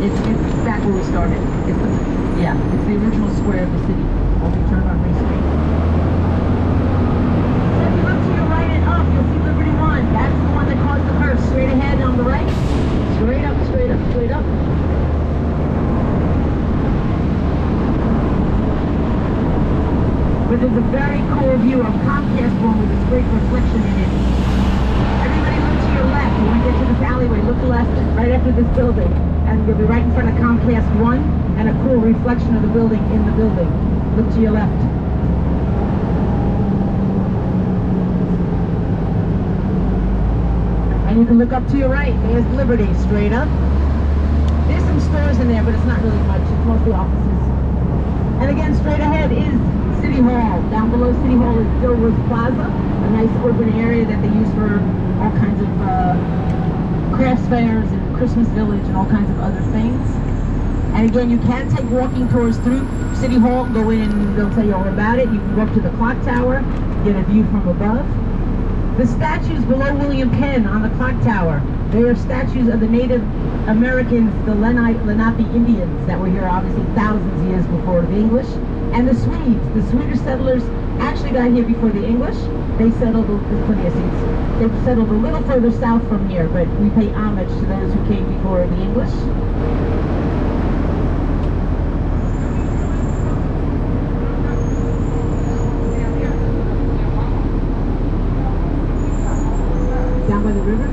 A: It's back where we started. It's the original square of the city. When we turn on Main Street. So if you look to your right and up, you'll see Liberty 1. That's the one that caused the curse. Straight ahead on the right. Straight up, straight up, straight up. But there's a very cool view of Comcast 1 with this great reflection in it. Everybody look to your left. When we get to this alleyway, look left right after this building. And you'll be right in front of Comcast 1 and a cool reflection of the building in the building. Look to your left. And you can look up to your right. There's Liberty, straight up. There's some stores in there, but it's not really much. It's mostly offices. And again, straight ahead is City Hall. Down below City Hall is Dilworth Plaza, a nice open area that they use for all kinds of crafts fairs and Christmas Village and all kinds of other things. And again, you can take walking tours through City Hall, go in and they'll tell you all about it. You can go up to the clock tower, get a view from above. The statues below William Penn on the clock tower, they are statues of the Native Americans, the Lenape Indians that were here obviously thousands of years before the English. And the Swedes, the Swedish settlers actually got here before the English. They settled, there's plenty of seats. They settled a little further south from here, but we pay homage to those who came before the English. Down by the river?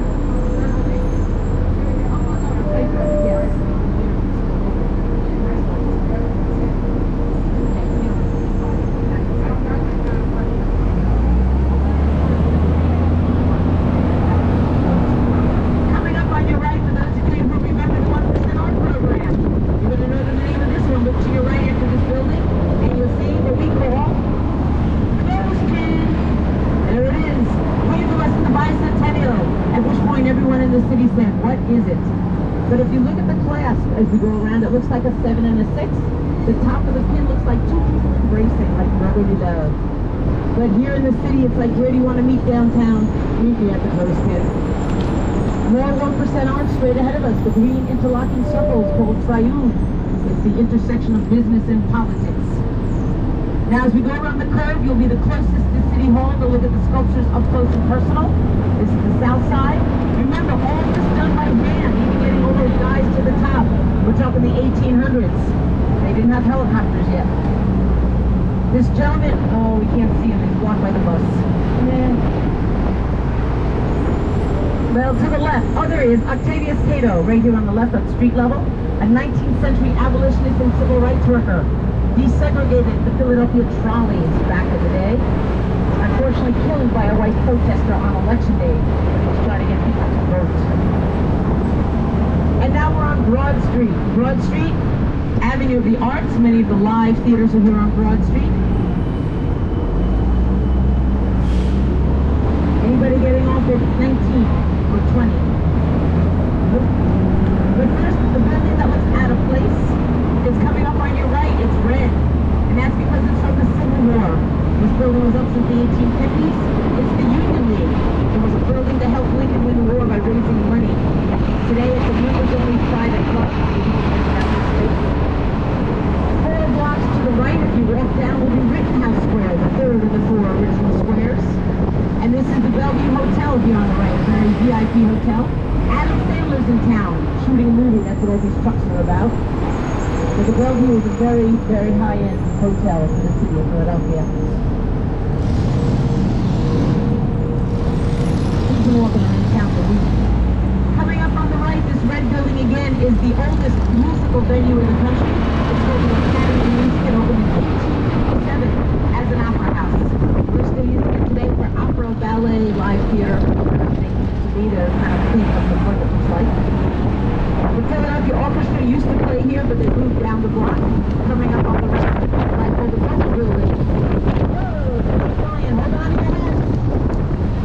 A: But if you look at the clasp as we go around, it looks like a 7 and a 6. The top of the pin looks like 2 people embracing, like brotherly love. But here in the city, it's like, where do you want to meet downtown? Meet me at the closed pin. More 1% art straight ahead of us. The green interlocking circle is called Triune. It's the intersection of business and politics. Now as we go around the curve, you'll be the closest to City Hall to look at the sculptures up close and personal. This is the south side. Remember, all this done by hand, even getting all those guys to the top. We're talking the 1800s. They didn't have helicopters yet. This gentleman, oh, we can't see him. He's blocked by the bus. Yeah. Well, to the left, oh, there he is, Octavius Cato, right here on the left at street level. A 19th century abolitionist and civil rights worker. Desegregated the Philadelphia trolleys back in the day. Unfortunately killed by a white protester on election day when he was trying to get people to vote. And now we're on Broad Street. Broad Street, Avenue of the Arts. Many of the live theaters are here on Broad Street. Anybody getting off at 19 or 20? But first, the building that was out of place is coming up on your right. It's red. And that's because it's from the Civil War. This building was up since the 1850s. It's the Union League. It was a building to help Lincoln win the war by raising money. Today it's a members-only private club. 4 blocks to the right, if you walk down, will be Rittenhouse Square, the third of the 4 original squares. And this is the Bellevue Hotel here on the right, a very VIP hotel. Adam Sandler's in town, shooting a movie. That's what all these trucks are about. But the Bellevue is a very, very high-end hotel for the city of Philadelphia. He's been walking around town for weeks. Coming up on the right, this red building again is the oldest musical venue in the country. It's called the Academy of Music and opened in 1887 as an opera house. We're still using it today for opera, ballet, live theater, everything to be to kind of clean up the what it looks like. The Philadelphia Orchestra used to play here, but they moved down the block. Coming up on the right, like called the Bubble Building. Whoa, Brian, hold on to your head.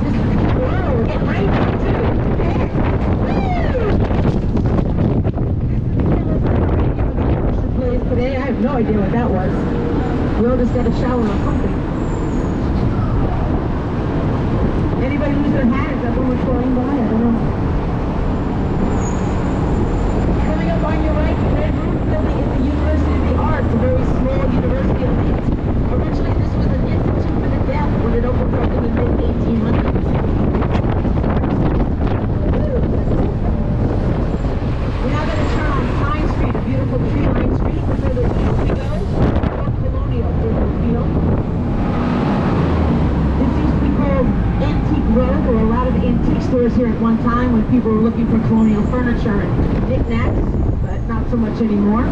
A: This is the whoa, we're getting rain too. Yeah. Woo! This is the place today. I have no idea what that was. We all just got a shower or something. Anybody lose their hat? Is that when we're flying by? I don't know. Coming up on your right, the red roof building is the University of the Arts, a very small university elite. Originally, this was an institute for the deaf when it opened up in the mid-1800s. We're now going to turn on Pine Street, a beautiful tree-lined street. Further east we go, North Colonial, further field. This used to be called Antique Road. There were a lot of antique stores here at one time when people were looking for colonial furniture and knickknacks, but not so much anymore.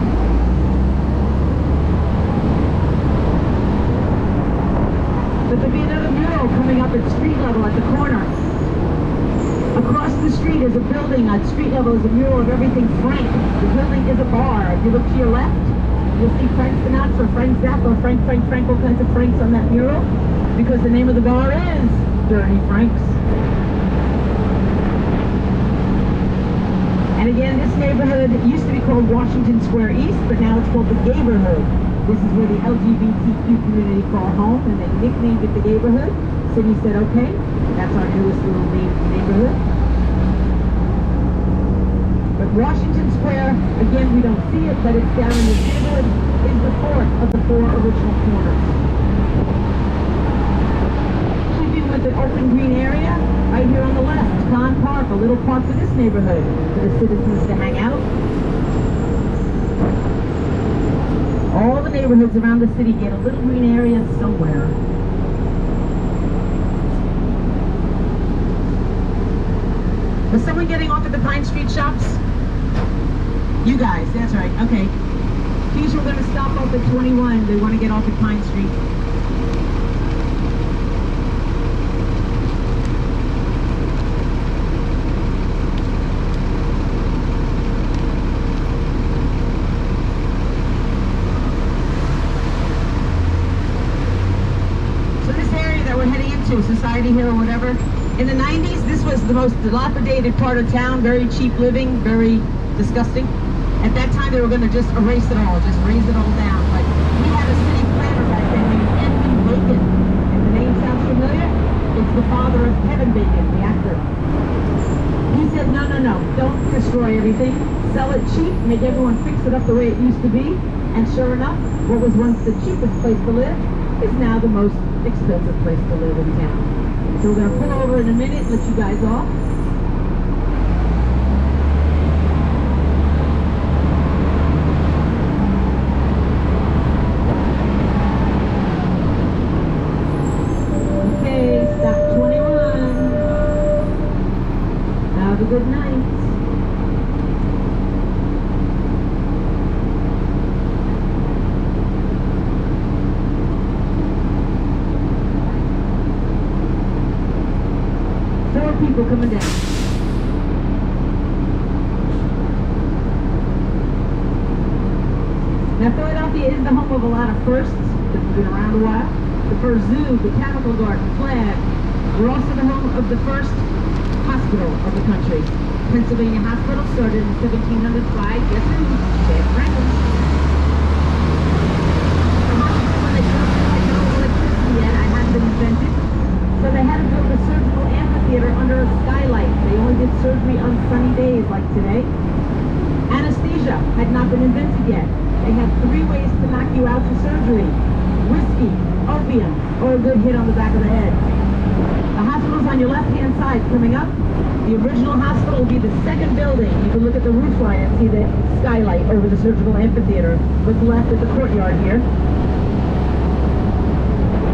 A: But there'll be another mural coming up at street level at the corner. Across the street is a building. At street level is a mural of everything Frank. The building is a bar. If you look to your left, you'll see Frank Sinatra, Frank Zappa, Frank, all kinds of Franks on that mural, because the name of the bar is Dirty Frank's. And again, this neighborhood used to be called Washington Square East, but now it's called the Gayborhood. This is where the LGBTQ community call home, and they nicknamed it the Gayborhood. City said, okay, that's our newest little neighborhood. But Washington Square, again, we don't see it, but it's down in the neighborhood, is the 4th of the 4 original corners. Keeping with the open green area, right here on the left, Con Park, a little park for this neighborhood, for the citizens to hang out. All the neighborhoods around the city get a little green area somewhere. Was someone getting off at the Pine Street shops? You guys, that's right, okay. These were going to stop off at 21. They want to get off at Pine Street. Society Hill or whatever. In the 90s, this was the most dilapidated part of town, very cheap living, very disgusting. At that time, they were going to just erase it all, just raise it all down. Like, we had a city planner back then named Edwin Bacon. If the name sounds familiar, it's the father of Kevin Bacon, the actor. He said, no, don't destroy everything. Sell it cheap, make everyone fix it up the way it used to be. And sure enough, what was once the cheapest place to live is now the most expensive place to live in town. So we're going to pull over in a minute, let you guys off. Okay, stop 21. Have a good night. People coming down. Now Philadelphia is the home of a lot of firsts that's been around a while. The first zoo, botanical garden, flag. We're also the home of the first hospital of the country. Pennsylvania Hospital started in 1700 by, guess who? Sam Franklin. The hospital, when they built it, like no electricity yet, I hadn't been invented. So they had to build a surgical amphitheater under a skylight. They only did surgery on sunny days like today. Anesthesia had not been invented yet. They had 3 ways to knock you out for surgery: whiskey, opium, or a good hit on the back of the head. The hospital's on your left-hand side coming up. The original hospital will be the second building. You can look at the roof line and see the skylight over the surgical amphitheater. Look left at the courtyard here.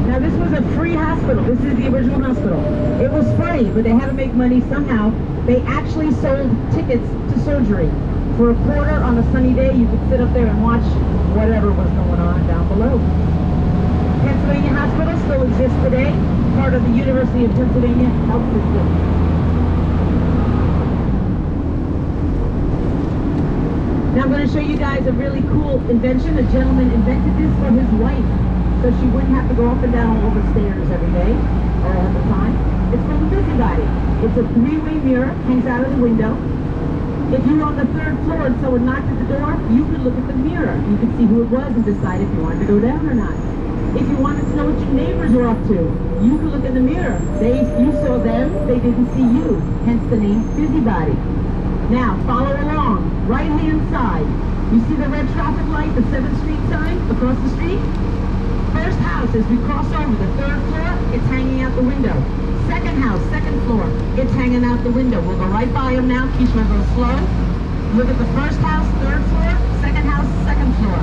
A: Now this was a free hospital. This is the original hospital. It was free, but they had to make money somehow. They actually sold tickets to surgery. For a quarter on a sunny day, you could sit up there and watch whatever was going on down below. Pennsylvania Hospital still exists today, part of the University of Pennsylvania health system. Now I'm going to show you guys a really cool invention. A gentleman invented this for his wife, so she wouldn't have to go up and down all the stairs every day or all the time. It's called a busybody. It's a 3-way mirror, hangs out of the window. If you were on the 3rd floor and someone knocked at the door, you could look at the mirror. You could see who it was and decide if you wanted to go down or not. If you wanted to know what your neighbors were up to, you could look in the mirror. You saw them, they didn't see you, hence the name busybody. Now, follow along. Right-hand side. You see the red traffic light, the 7th Street sign across the street? First house, as we cross over the 3rd floor, it's hanging out the window. Second house, 2nd floor, it's hanging out the window. We'll go right by them now. Keisha, we'll go slow. Look at the first house, 3rd floor, second house, 2nd floor.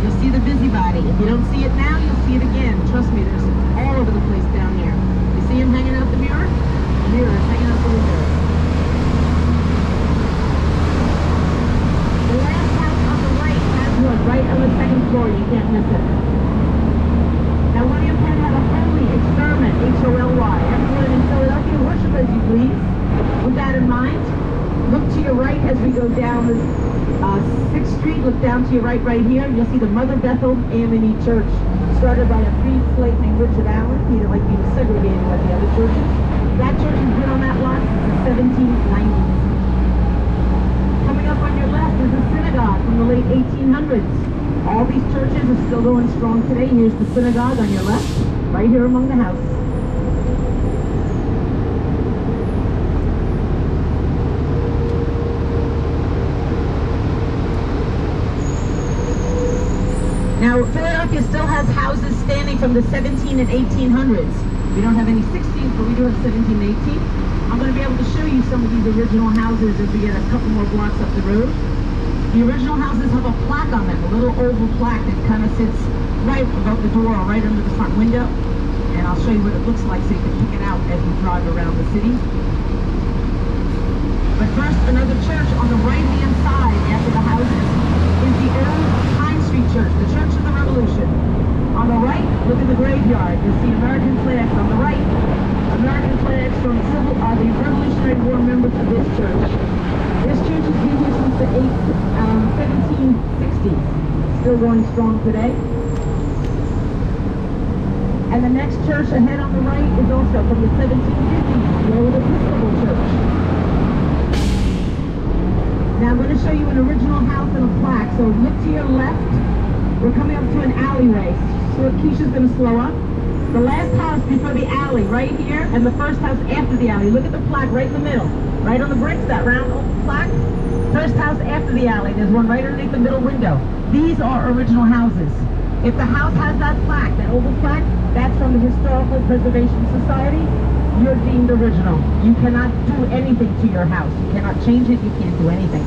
A: You'll see the busybody. If you don't see it now, you'll see it again. Trust me, there's all over the place down here. You see him hanging out the mirror? The mirror is hanging out the window. The last house on the right has one right on the 2nd floor. You can't miss it. Now, William Penn had a holy experiment, H-O-L-Y. Everyone in Philadelphia, worship as you please. With that in mind, look to your right as we go down the 6th Street. Look down to your right here. You'll see the Mother Bethel Amity Church, started by a free slave named Richard Allen. He didn't like being segregated like the other churches. That church has been on that lot since the 1790s. Coming up on your left is a synagogue from the late 1800s. All these churches are still going strong today. Here's the synagogue on your left, right here among the house. Now, Philadelphia still has houses standing from the 17 and 1800s. We don't have any 16s, but we do have 17 and 18. I'm going to be able to show you some of these original houses as we get a couple more blocks up the road. The original houses have a plaque on them, a little oval plaque that kind of sits right above the door or right under the front window. And I'll show you what it looks like so you can pick it out as we drive around the city. But first, another church on the right-hand side after the houses is the old Pine Street Church, the Church of the Revolution. On the right, look at the graveyard. You'll see American flags on the right. American flags from the Revolutionary War members of this church. This church has been here since the 1760s, still going strong today. And the next church ahead on the right is also from the 1750s, the old Episcopal Church. Now I'm going to show you an original house and a plaque, so look to your left. We're coming up to an alleyway, so Keisha's going to slow up. The last house before the alley, right here, and the first house after the alley. Look at the plaque right in the middle. Right on the bricks, that round old plaque. First house after the alley. There's one right underneath the middle window. These are original houses. If the house has that plaque, that oval plaque, that's from the Historical Preservation Society, you're deemed original. You cannot do anything to your house. You cannot change it, you can't do anything.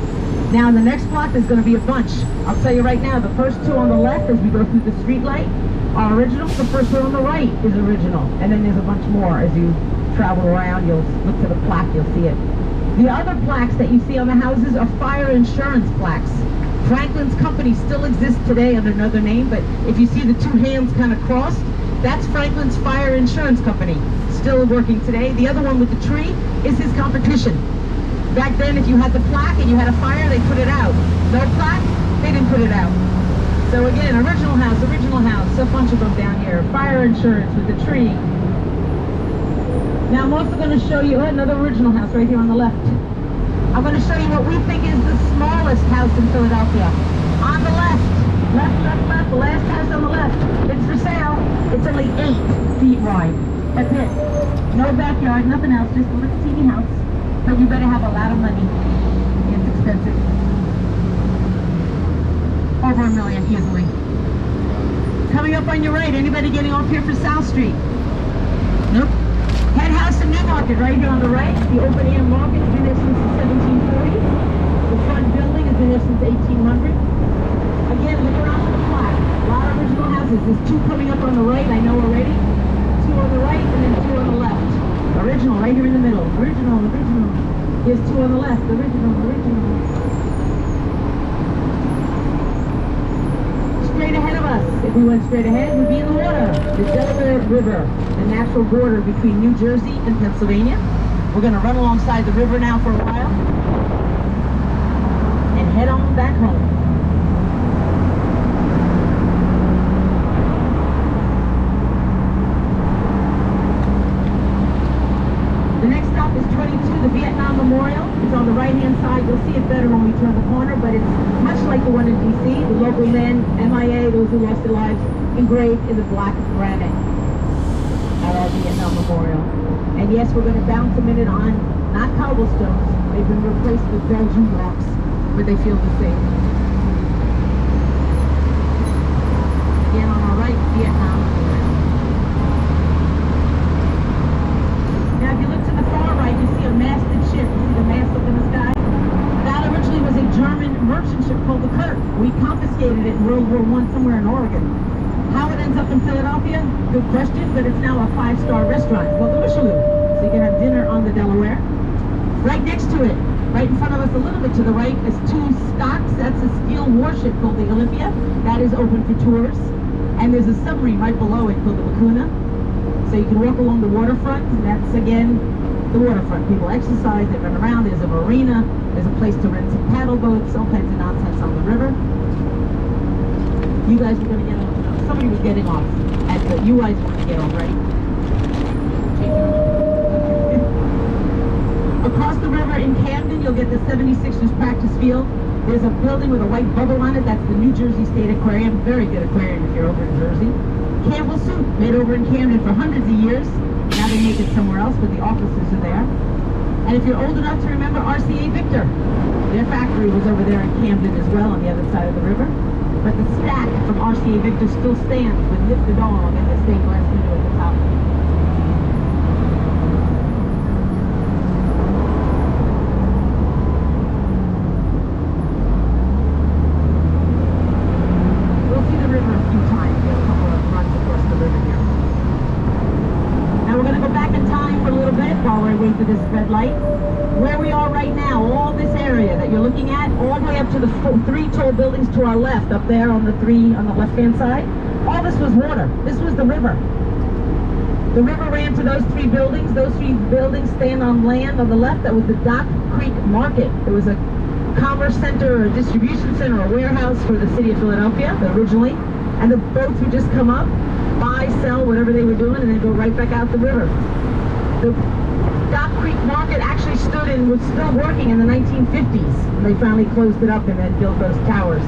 A: Now, the next block, there's going to be a bunch. I'll tell you right now, the first two on the left, as we go through the street light, are original. The first one on the right is original. And then there's a bunch more. As you travel around, you'll look to the plaque, you'll see it. The other plaques that you see on the houses are fire insurance plaques. Franklin's company still exists today under another name, but if you see the two hands kind of crossed, that's Franklin's Fire Insurance Company, still working today. The other one with the tree is his competition. Back then, if you had the plaque and you had a fire, they put it out. No plaque, they didn't put it out. So again, original house, a bunch of them down here. Fire insurance with the tree. Now I'm also going to show you another original house right here on the left. I'm going to show you what we think is the smallest house in Philadelphia. On the left, the last house on the left. It's for sale. It's only 8 feet wide. That's it. No backyard, nothing else, just a little teeny house. But you better have a lot of money. It's expensive. Over $1 million easily. Coming up on your right, anybody getting off here for South Street? Nope. Head House in Newmarket, right here on the right. The open air market has been there since the 1740s. The front building has been there since 1800. Again, look around for the plaque. A lot of original houses. There's 2 coming up on the right, I know already. 2 on the right, and then 2 on the left. Original, right here in the middle. Original. Here's 2 on the left. Original. Straight ahead of us, if we went straight ahead, we'd be in the water. The Delaware River, the natural border between New Jersey and Pennsylvania. We're going to run alongside the river now for a while and head on back home. The next stop is 22, the Vietnam Memorial. It's on the right-hand side. You'll see it better when we turn the corner, but it's much like the one in D.C. The local men, MIA, those who lost their lives, engraved in the black granite at our Vietnam Memorial. And yes, we're going to bounce a minute on, not cobblestones. They've been replaced with Belgian blocks, but they feel the same. Again, on our right, Vietnam Memorial. Now, if you look to the far right, you see a masted ship. You see the mast up in the sky? That originally was a German merchant ship called the Kirk. We confiscated it in World War I somewhere in Oregon. How it ends up in Philadelphia? Good question, but it's now a 5-star restaurant called the Michelin. So you can have dinner on the Delaware. Right next to it, right in front of us a little bit to the right, is 2 stocks. That's a steel warship called the Olympia. That is open for tours. And there's a submarine right below it called the Lacuna. So you can walk along the waterfront, and that's, again, the waterfront. People exercise, they run around, there's a marina, there's a place to rent some paddle boats, all kinds of nonsense on the river. You guys were going to get off. No, somebody was getting off. You guys want to get off, right? Across the river in Camden, you'll get the 76ers practice field. There's a building with a white bubble on it. That's the New Jersey State Aquarium. Very good aquarium if you're over in Jersey. Campbell Soup, made over in Camden for hundreds of years. Now they make it somewhere else, but the offices are there. And if you're old enough to remember RCA Victor, their factory was over there in Camden as well on the other side of the river. But the stack from RCA Victor still stands with Nip the Dog and the stained glass window at the top. We'll see the river a few times. We have a couple of runs across the river here. Now we're going to go back in time for a little bit while we wait for this red light. Where we are right now, all this area that you're looking at, all the way up to the 3 tall buildings to our left, up there on the 3 on the left-hand side, all this was water. This was the river. The river ran to those 3 buildings. Those 3 buildings stand on land on the left. That was the Dock Creek Market. It was a commerce center, or a distribution center, or a warehouse for the city of Philadelphia, originally. And the boats would just come up, buy, sell, whatever they were doing, and then go right back out the river. The Dock Creek Market actually stood and was still working in the 1950s. They finally closed it up and then built those towers.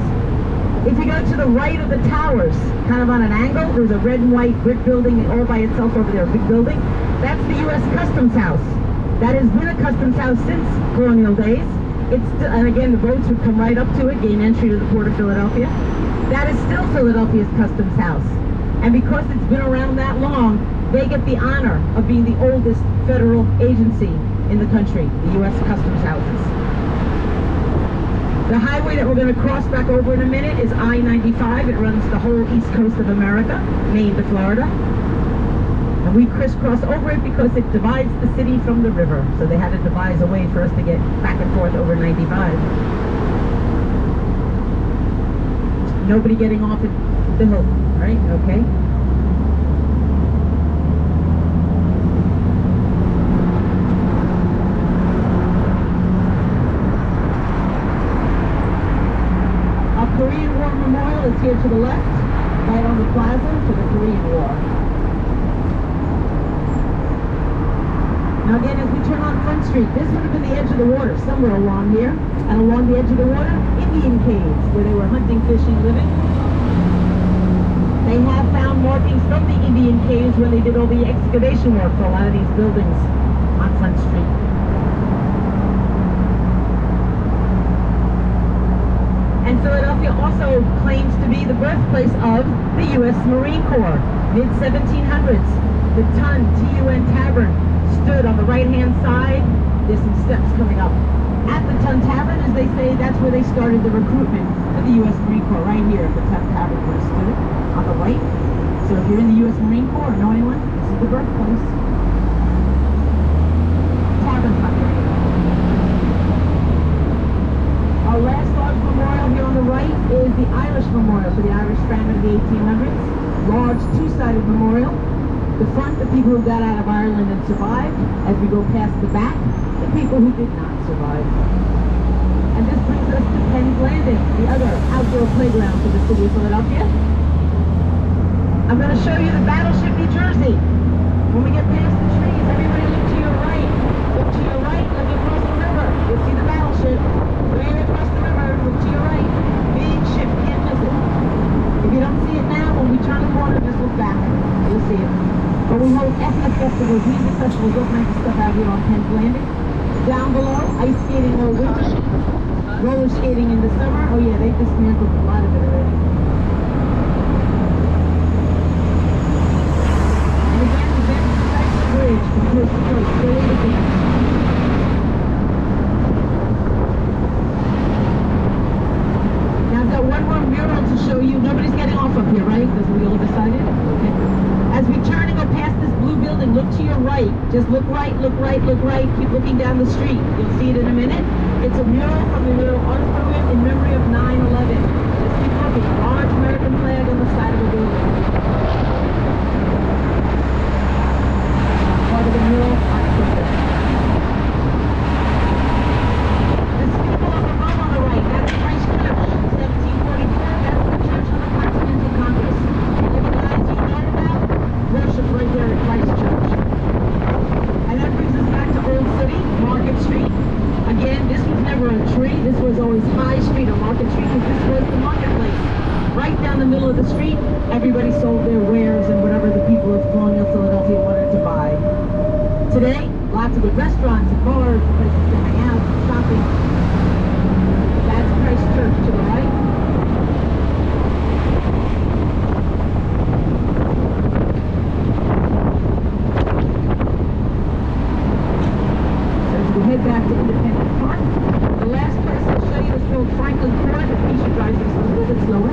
A: If you go to the right of the towers, kind of on an angle, there's a red and white brick building all by itself over there, a big building. That's the U.S. Customs House. That has been a customs house since colonial days. It's still, and again, the boats would come right up to it, gain entry to the Port of Philadelphia. That is still Philadelphia's customs house. And because it's been around that long, they get the honor of being the oldest federal agency in the country, the U.S. Customs Houses. The highway that we're going to cross back over in a minute is I-95. It runs the whole east coast of America, Maine to Florida. And we crisscross over it because it divides the city from the river. So they had to devise a way for us to get back and forth over 95. Nobody getting off at the hill, right? Okay. Our Korean War Memorial is here to the left, right on the plaza to the Korean War. Now again, as we turn on Front Street, this would have been the edge of the water, somewhere along here. And along the edge of the water, Indian caves, where they were hunting, fishing, living. They have found markings from the Indian caves when they did all the excavation work for a lot of these buildings on Front Street. And Philadelphia also claims to be the birthplace of the U.S. Marine Corps, mid-1700s. The Tun Tavern stood on the right-hand side. There's some steps coming up. At the Tun Tavern, as they say, that's where they started the recruitment of the U.S. Marine Corps, right here at the Tun Tavern where it stood on the right. So if you're in the U.S. Marine Corps or know anyone, this is the birthplace. Tavern Country. Our last large memorial here on the right is the Irish Memorial for the Irish famine of the 1800s. Large two-sided memorial. The front, the people who got out of Ireland and survived. As we go past the back, the people who did not survive. And this brings us to Penn's Landing, the other outdoor playground for the city of Philadelphia. I'm going to show you the Battleship New Jersey. When we get past the trees, everybody look to your right. Look to your right, look across the river. You'll see the battleship. Way across the river, look to your right. Big ship, can't miss it. If you don't see it now, when we turn the corner, just look back. You'll see it. But we hold ethnic festivals, music festivals, all kinds of stuff out here on Penn's Landing. Down below, ice skating all winter, roller skating in the summer. Oh yeah, they've dismantled a lot of it already. And again, the Betsy Bridge from coast to coast, still in the dance. Now I've got one more mural to show you. Nobody's getting off up here, right? Because we all decided? Okay. As we turn and go past this blue building, look to your right. Just look right, look right, look right. Keep looking down the street. You'll see it in a minute. It's a mural from the little auditorium in memory of 9/11. Just keep looking. Large American flag on the side of the building. Part of the mural on purpose. The steeple of the road on the right, that's Christ Church, 1744. That's the church of the Continental Congress. And the guys you know about worship right there at Christ Church. And that brings us back to Old City, Market Street. Again, this was never a tree. This was always High Street or Market Street because this was the marketplace. Right down the middle of the street, everybody sold their wares and whatever the people of colonial Philadelphia wanted to buy. Today, lots of good restaurants and bars, places to hang out, shopping. That's Christ Church to the right. Head back to Independence Park. The last place I'll show you is called Franklin Court. The Keisha drives us a little bit slower.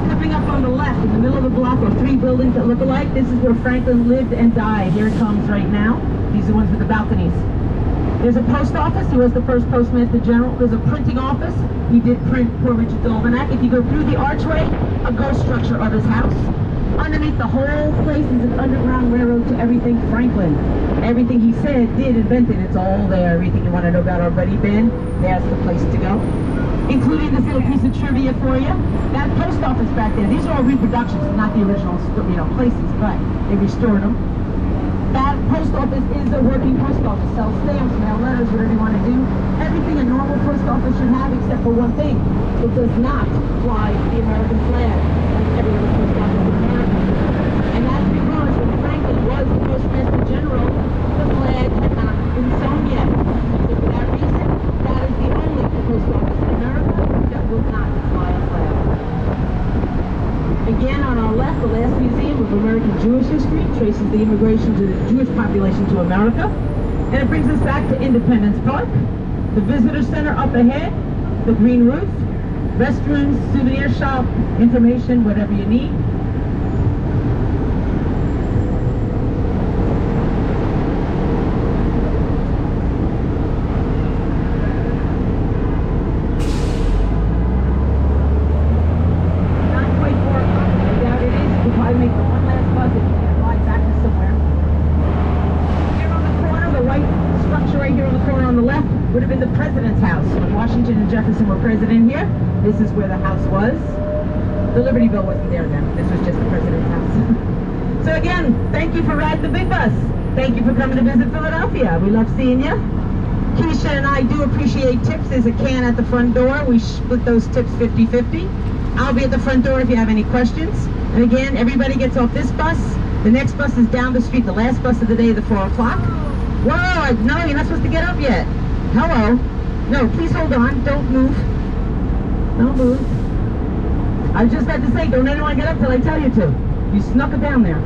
A: Coming up on the left, in the middle of the block, are three buildings that look alike. This is where Franklin lived and died. Here it comes right now. These are the ones with the balconies. There's a post office. He was the first postmaster general. There's a printing office. He did print Poor Richard's Almanac. If you go through the archway, a ghost structure of his house. Underneath the whole place is an underground railroad to everything Franklin. Everything he said, did, invented, it's all there. Everything you want to know about our buddy Ben, there's the place to go. Including this little piece of trivia for you. That post office back there, these are all reproductions, not the original places, but they restored them. That post office is a working post office. Sells stamps, mail letters, whatever you want to do. Everything a normal post office should have except for one thing. It does not fly the American flag like every other post office in America. And that's because when Franklin was the postmaster general, the flag had not been sewn yet. So for that reason, that is the only Jewish history, traces the immigration to the Jewish population to America, and it brings us back to Independence Park, the visitor center up ahead, the green roof, restrooms, souvenir shop, information, whatever you need. Would have been the president's house when Washington and Jefferson were president here. This is where the house was. The Liberty Bell wasn't there then. This was just the president's house. So again, thank you for riding the big bus. Thank you for coming to visit Philadelphia. We love seeing you. Keisha and I do appreciate tips. There's a can at the front door. We split those tips 50-50. I'll be at the front door if you have any questions. And again, everybody gets off this bus. The next bus is down the street, the last bus of the day, the 4 o'clock. Whoa, no, you're not supposed to get up yet. Hello. No, please hold on. Don't move. Don't move. I was just about to say, don't anyone get up till I tell you to. You snuck it down there.